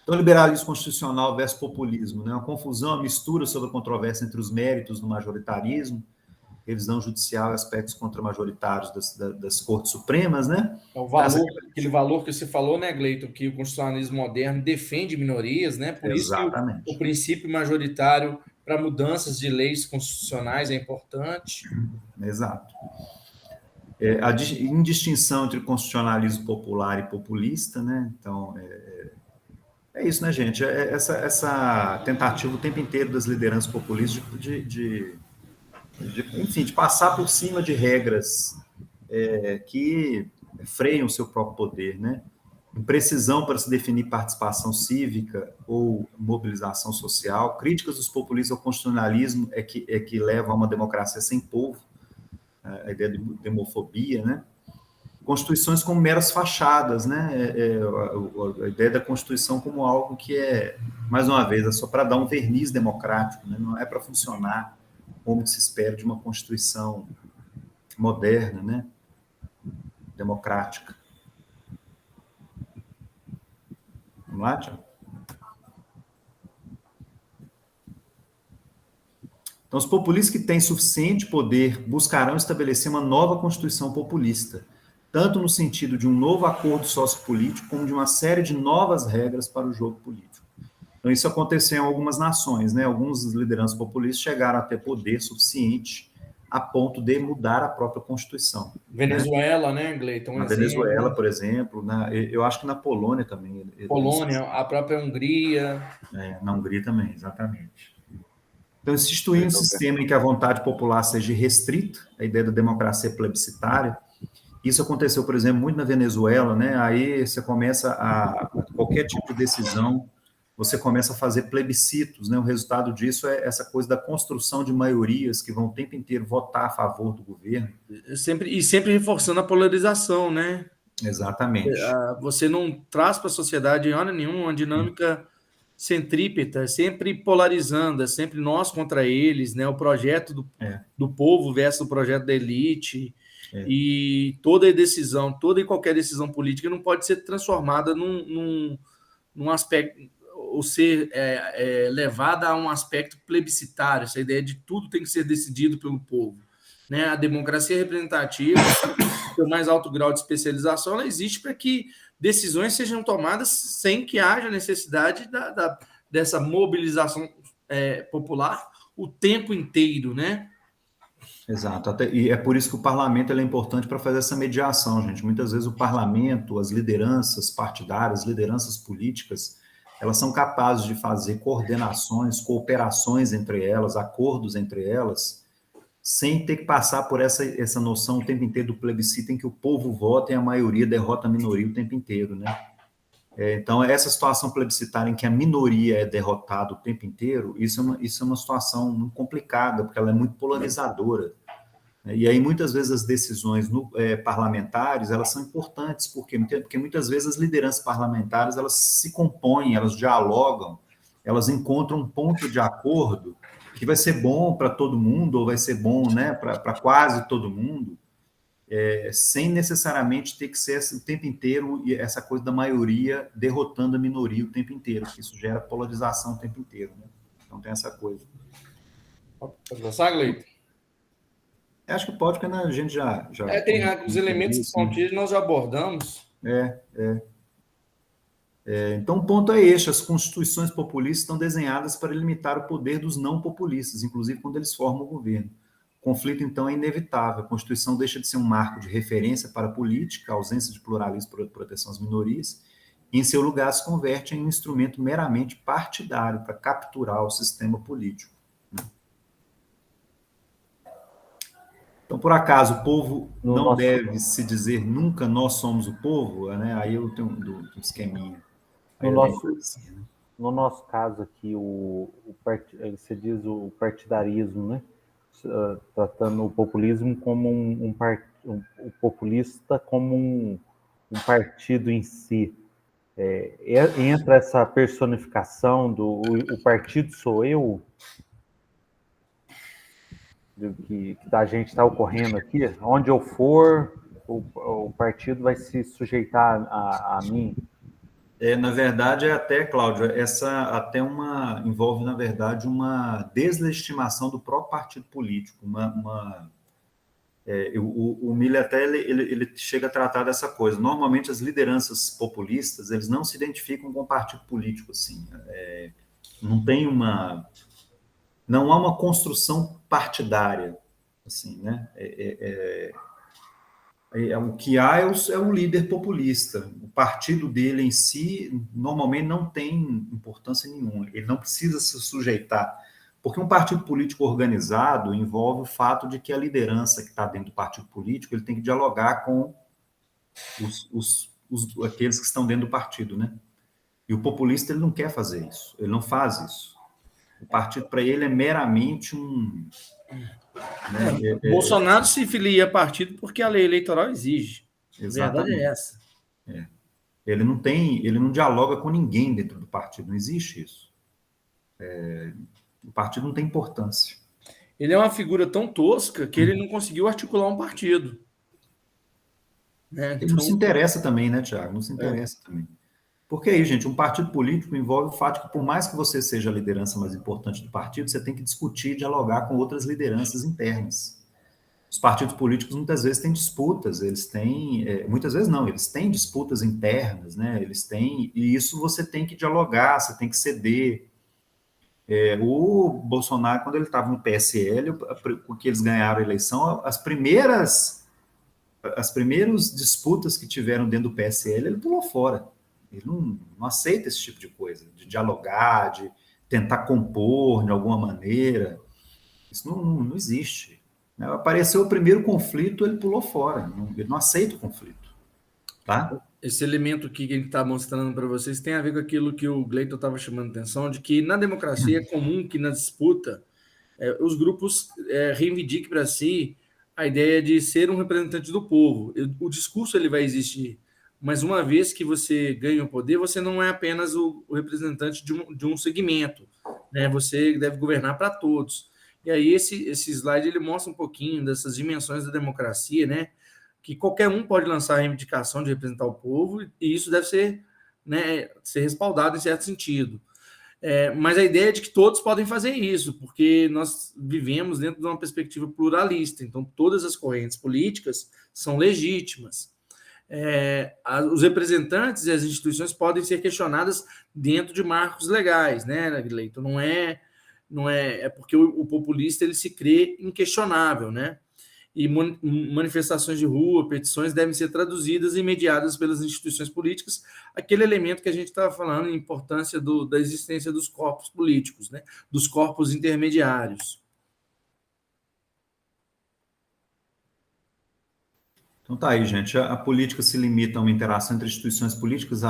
Speaker 1: Então, liberalismo constitucional versus populismo, né? Uma confusão, uma mistura sobre a controvérsia entre os méritos do majoritarismo, revisão judicial e aspectos contramajoritários das cortes supremas, né?
Speaker 2: Aquele valor que você falou, né, Gleito, que o constitucionalismo moderno defende minorias, né? Por
Speaker 1: Exatamente.
Speaker 2: isso que o princípio majoritário para mudanças de leis constitucionais é importante.
Speaker 1: Exato. A indistinção entre constitucionalismo popular e populista, né? Então, é isso, né, gente? Essa tentativa o tempo inteiro das lideranças populistas enfim, de passar por cima de regras que freiam o seu próprio poder, né? Imprecisão para se definir participação cívica ou mobilização social, críticas dos populistas ao constitucionalismo é que levam a uma democracia sem povo, a ideia de demofobia, né? Constituições como meras fachadas, né? A ideia da Constituição como algo que mais uma vez, é só para dar um verniz democrático, né? Não é para funcionar como se espera de uma Constituição moderna, né? Democrática. Vamos lá, Tiago? Então, os populistas que têm suficiente poder buscarão estabelecer uma nova Constituição populista, tanto no sentido de um novo acordo sociopolítico, como de uma série de novas regras para o jogo político. Então, isso aconteceu em algumas nações, né? Alguns lideranças populistas chegaram a ter poder suficiente a ponto de mudar a própria Constituição.
Speaker 2: Venezuela, né, Gleiton?
Speaker 1: Na Venezuela, por exemplo, eu acho que na Polônia também.
Speaker 2: Polônia, a própria Hungria.
Speaker 1: Na Hungria também, exatamente. Então, instituir um sistema em que a vontade popular seja restrita, a ideia da democracia plebiscitária. Isso aconteceu, por exemplo, muito na Venezuela, né? Aí você começa qualquer tipo de decisão, você começa a fazer plebiscitos, né? O resultado disso é essa coisa da construção de maiorias que vão o tempo inteiro votar a favor do governo.
Speaker 2: Sempre reforçando a polarização, né?
Speaker 1: Exatamente.
Speaker 2: Você não traz para a sociedade, em hora nenhuma, uma dinâmica centrípeta, sempre polarizando, é sempre nós contra eles, né? O projeto do povo versus o projeto da elite. E toda e qualquer decisão política não pode ser transformada num aspecto, ou ser levada a um aspecto plebiscitário, essa ideia de tudo tem que ser decidido pelo povo. Né? A democracia representativa, o mais alto grau de especialização, ela existe para que decisões sejam tomadas sem que haja necessidade dessa mobilização popular o tempo inteiro, né?
Speaker 1: Exato, e é por isso que o parlamento é importante para fazer essa mediação, gente. Muitas vezes o parlamento, as lideranças partidárias, lideranças políticas, elas são capazes de fazer coordenações, cooperações entre elas, acordos entre elas, sem ter que passar por essa noção o tempo inteiro do plebiscito em que o povo vota e a maioria derrota a minoria o tempo inteiro, né? Então, essa situação plebiscitária em que a minoria é derrotada o tempo inteiro, isso é uma situação muito complicada, porque ela é muito polarizadora. E aí, muitas vezes, as decisões parlamentares, elas são importantes, porque muitas vezes as lideranças parlamentares, elas se compõem, elas dialogam, elas encontram um ponto de acordo que vai ser bom para todo mundo, ou vai ser bom, né, para quase todo mundo, sem necessariamente ter que ser o tempo inteiro essa coisa da maioria derrotando a minoria o tempo inteiro, porque isso gera polarização o tempo inteiro, né? Então tem essa coisa.
Speaker 2: Pode passar, Gleito?
Speaker 1: Acho que pode, porque a gente já
Speaker 2: tem os elementos que são tidos, nós já abordamos.
Speaker 1: Então, o ponto é este: as constituições populistas estão desenhadas para limitar o poder dos não populistas, inclusive quando eles formam o governo. O conflito, então, é inevitável. A Constituição deixa de ser um marco de referência para a política, a ausência de pluralismo e proteção às minorias, e, em seu lugar, se converte em um instrumento meramente partidário para capturar o sistema político. Então, por acaso, o povo não deve se dizer nunca nós somos o povo? Né? Aí eu tenho um esqueminha.
Speaker 4: No nosso caso aqui, você diz o partidarismo, né? Tratando o populismo como o populista como um partido em si. Entra essa personificação o partido sou eu, que da gente está ocorrendo aqui, onde eu for, o partido vai se sujeitar a mim.
Speaker 1: Na verdade, Cláudio, envolve, na verdade, uma deslegitimação do próprio partido político. O Miller até ele chega a tratar dessa coisa. Normalmente, as lideranças populistas, eles não se identificam com o partido político, assim. Não há uma construção partidária, assim, né? O que há é o líder populista. O partido dele em si, normalmente, não tem importância nenhuma. Ele não precisa se sujeitar. Porque um partido político organizado envolve o fato de que a liderança que está dentro do partido político ele tem que dialogar com aqueles que estão dentro do partido, né? E o populista ele não quer fazer isso. Ele não faz isso. O partido, para ele, é meramente
Speaker 2: Bolsonaro se filia a partido porque a lei eleitoral exige.
Speaker 1: Exatamente.
Speaker 2: A verdade é essa.
Speaker 1: Ele não dialoga com ninguém dentro do partido, não existe isso. O partido não tem importância.
Speaker 2: Ele é uma figura tão tosca que ele não conseguiu articular um partido.
Speaker 1: Ele não se interessa também, né, Tiago? Não se interessa também. Porque aí, gente, um partido político envolve o fato de que, por mais que você seja a liderança mais importante do partido, você tem que discutir e dialogar com outras lideranças internas. Os partidos políticos muitas vezes têm disputas, muitas vezes não, eles têm disputas internas, né? E isso você tem que dialogar, você tem que ceder. O Bolsonaro, quando ele estava no PSL, porque eles ganharam a eleição, as primeiras disputas que tiveram dentro do PSL, ele pulou fora. Ele não aceita esse tipo de coisa, de dialogar, de tentar compor de alguma maneira. Isso não existe. Apareceu o primeiro conflito, ele pulou fora. Ele não aceita o conflito. Tá?
Speaker 2: Esse elemento aqui que a gente está mostrando para vocês tem a ver com aquilo que o Gleito estava chamando a atenção, de que na democracia é comum que na disputa os grupos reivindiquem para si a ideia de ser um representante do povo. O discurso ele vai existir, mas uma vez que você ganha o poder, você não é apenas o representante de um segmento, né? Você deve governar para todos. E aí esse slide ele mostra um pouquinho dessas dimensões da democracia, né? Que qualquer um pode lançar a reivindicação de representar o povo, e isso deve ser, né, ser respaldado em certo sentido. Mas a ideia é de que todos podem fazer isso, porque nós vivemos dentro de uma perspectiva pluralista, então todas as correntes políticas são legítimas. Os representantes e as instituições podem ser questionadas dentro de marcos legais, né, Gleito? Não é porque o populista ele se crê inquestionável, né? E manifestações de rua, petições devem ser traduzidas e mediadas pelas instituições políticas, aquele elemento que a gente estava falando, a importância da existência dos corpos políticos, né? Dos corpos intermediários.
Speaker 1: Então tá aí, gente. A política se limita a uma interação entre instituições políticas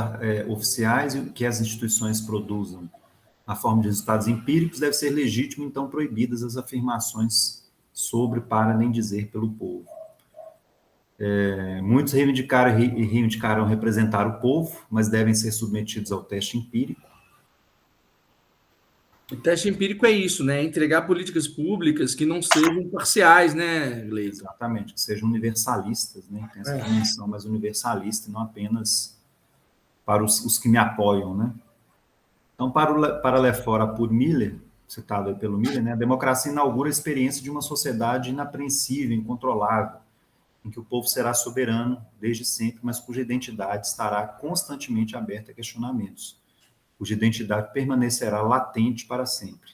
Speaker 1: oficiais e o que as instituições produzem. A forma de resultados empíricos deve ser legítima, então proibidas as afirmações sobre, para, nem dizer pelo povo. Muitos reivindicaram representar o povo, mas devem ser submetidos ao teste empírico.
Speaker 2: O teste empírico é isso, né? Entregar políticas públicas que não sejam parciais, né, Gleito?
Speaker 1: Exatamente, que sejam universalistas, né? Tem essa dimensão mais universalista, e não apenas para os que me apoiam, né? Então, para Lefort por Miller, citado pelo Miller, né, a democracia inaugura a experiência de uma sociedade inapreensível, incontrolável, em que o povo será soberano desde sempre, mas cuja identidade estará constantemente aberta a questionamentos, cuja identidade permanecerá latente para sempre.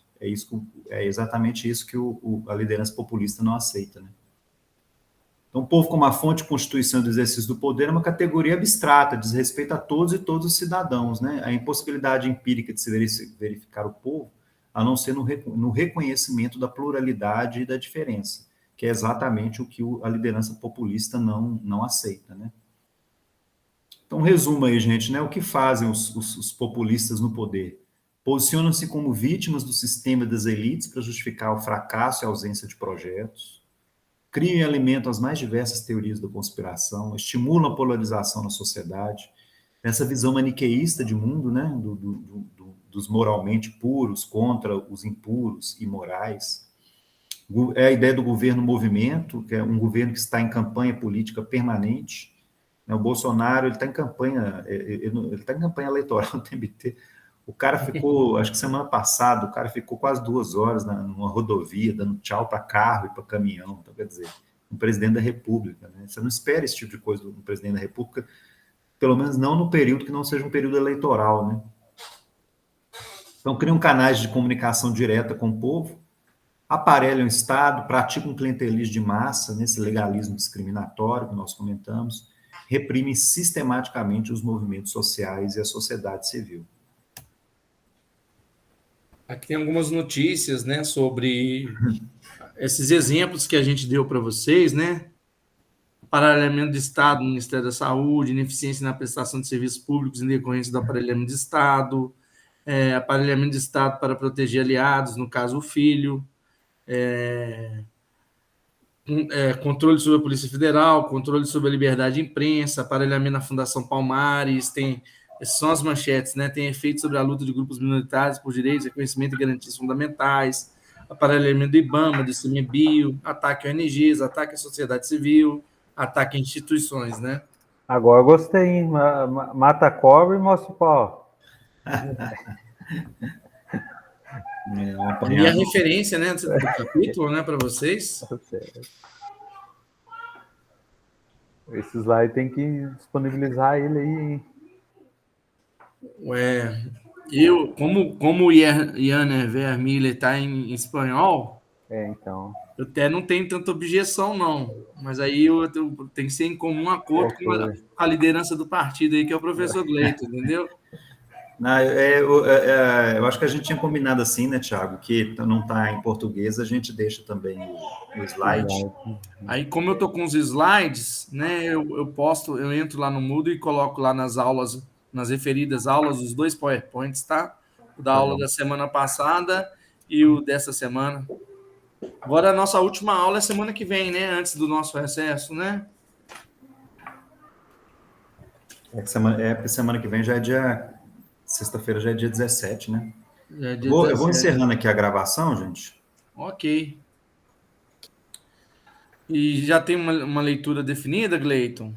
Speaker 1: é exatamente isso que a liderança populista não aceita, né? Então, o povo como a fonte de constituição do exercício do poder é uma categoria abstrata, diz respeito a todos e todos os cidadãos, né? A impossibilidade empírica de se verificar o povo, a não ser no reconhecimento da pluralidade e da diferença, que é exatamente o que a liderança populista não aceita, né? Então, resumo aí, gente, né? O que fazem os populistas no poder? Posicionam-se como vítimas do sistema das elites para justificar o fracasso e a ausência de projetos, criam e alimentam as mais diversas teorias da conspiração, estimulam a polarização na sociedade, essa visão maniqueísta de mundo, né, dos moralmente puros contra os impuros e morais. É a ideia do governo movimento, que é um governo que está em campanha política permanente. O Bolsonaro, ele está em campanha eleitoral no TBT. O cara ficou, acho que semana passada, o cara ficou quase 2 horas numa rodovia, dando tchau para carro e para caminhão. Então, quer dizer, um presidente da República, né? Você não espera esse tipo de coisa do presidente da República, pelo menos não no período que não seja um período eleitoral, né? Então, criam canais de comunicação direta com o povo, aparelham o Estado, praticam um clientelismo de massa, nesse legalismo discriminatório que nós comentamos, reprimem sistematicamente os movimentos sociais e a sociedade civil.
Speaker 2: Aqui tem algumas notícias, né, sobre esses exemplos que a gente deu para vocês, né? Aparelhamento do Estado no Ministério da Saúde, ineficiência na prestação de serviços públicos em decorrência do aparelhamento de Estado, aparelhamento de Estado para proteger aliados, no caso o filho, controle sobre a Polícia Federal, controle sobre a liberdade de imprensa, aparelhamento na Fundação Palmares, essas são as manchetes, né? Tem efeito sobre a luta de grupos minoritários por direitos, reconhecimento e garantias fundamentais, aparelhamento do IBAMA, do CMBio, ataque a ONGs, ataque à sociedade civil, ataque a instituições, né?
Speaker 4: Agora eu gostei, hein? Mata a cobra e mostra o pau.
Speaker 2: E a referência, né, do capítulo, né, para vocês.
Speaker 4: Esse slide tem que disponibilizar ele aí, hein?
Speaker 2: Como o Ian Vermiller está em espanhol,
Speaker 4: então.
Speaker 2: eu até não tenho tanta objeção, não. Mas aí eu tenho que ser em comum acordo com a liderança do partido aí, que é o professor Gleito, entendeu?
Speaker 1: Não, eu acho que a gente tinha combinado assim, né, Thiago, que não está em português, a gente deixa também o slide.
Speaker 2: Aí, como eu estou com os slides, né, eu entro lá no Moodle e coloco lá nas aulas, nas referidas aulas, os 2 PowerPoints, tá? O da aula da semana passada e o dessa semana. Agora, a nossa última aula é semana que vem, né? Antes do nosso recesso, né?
Speaker 1: Semana que vem já é dia... Sexta-feira já é dia 17, né?
Speaker 2: É dia
Speaker 1: eu vou encerrando aqui a gravação, gente.
Speaker 2: Ok. E já tem uma leitura definida, Gleiton?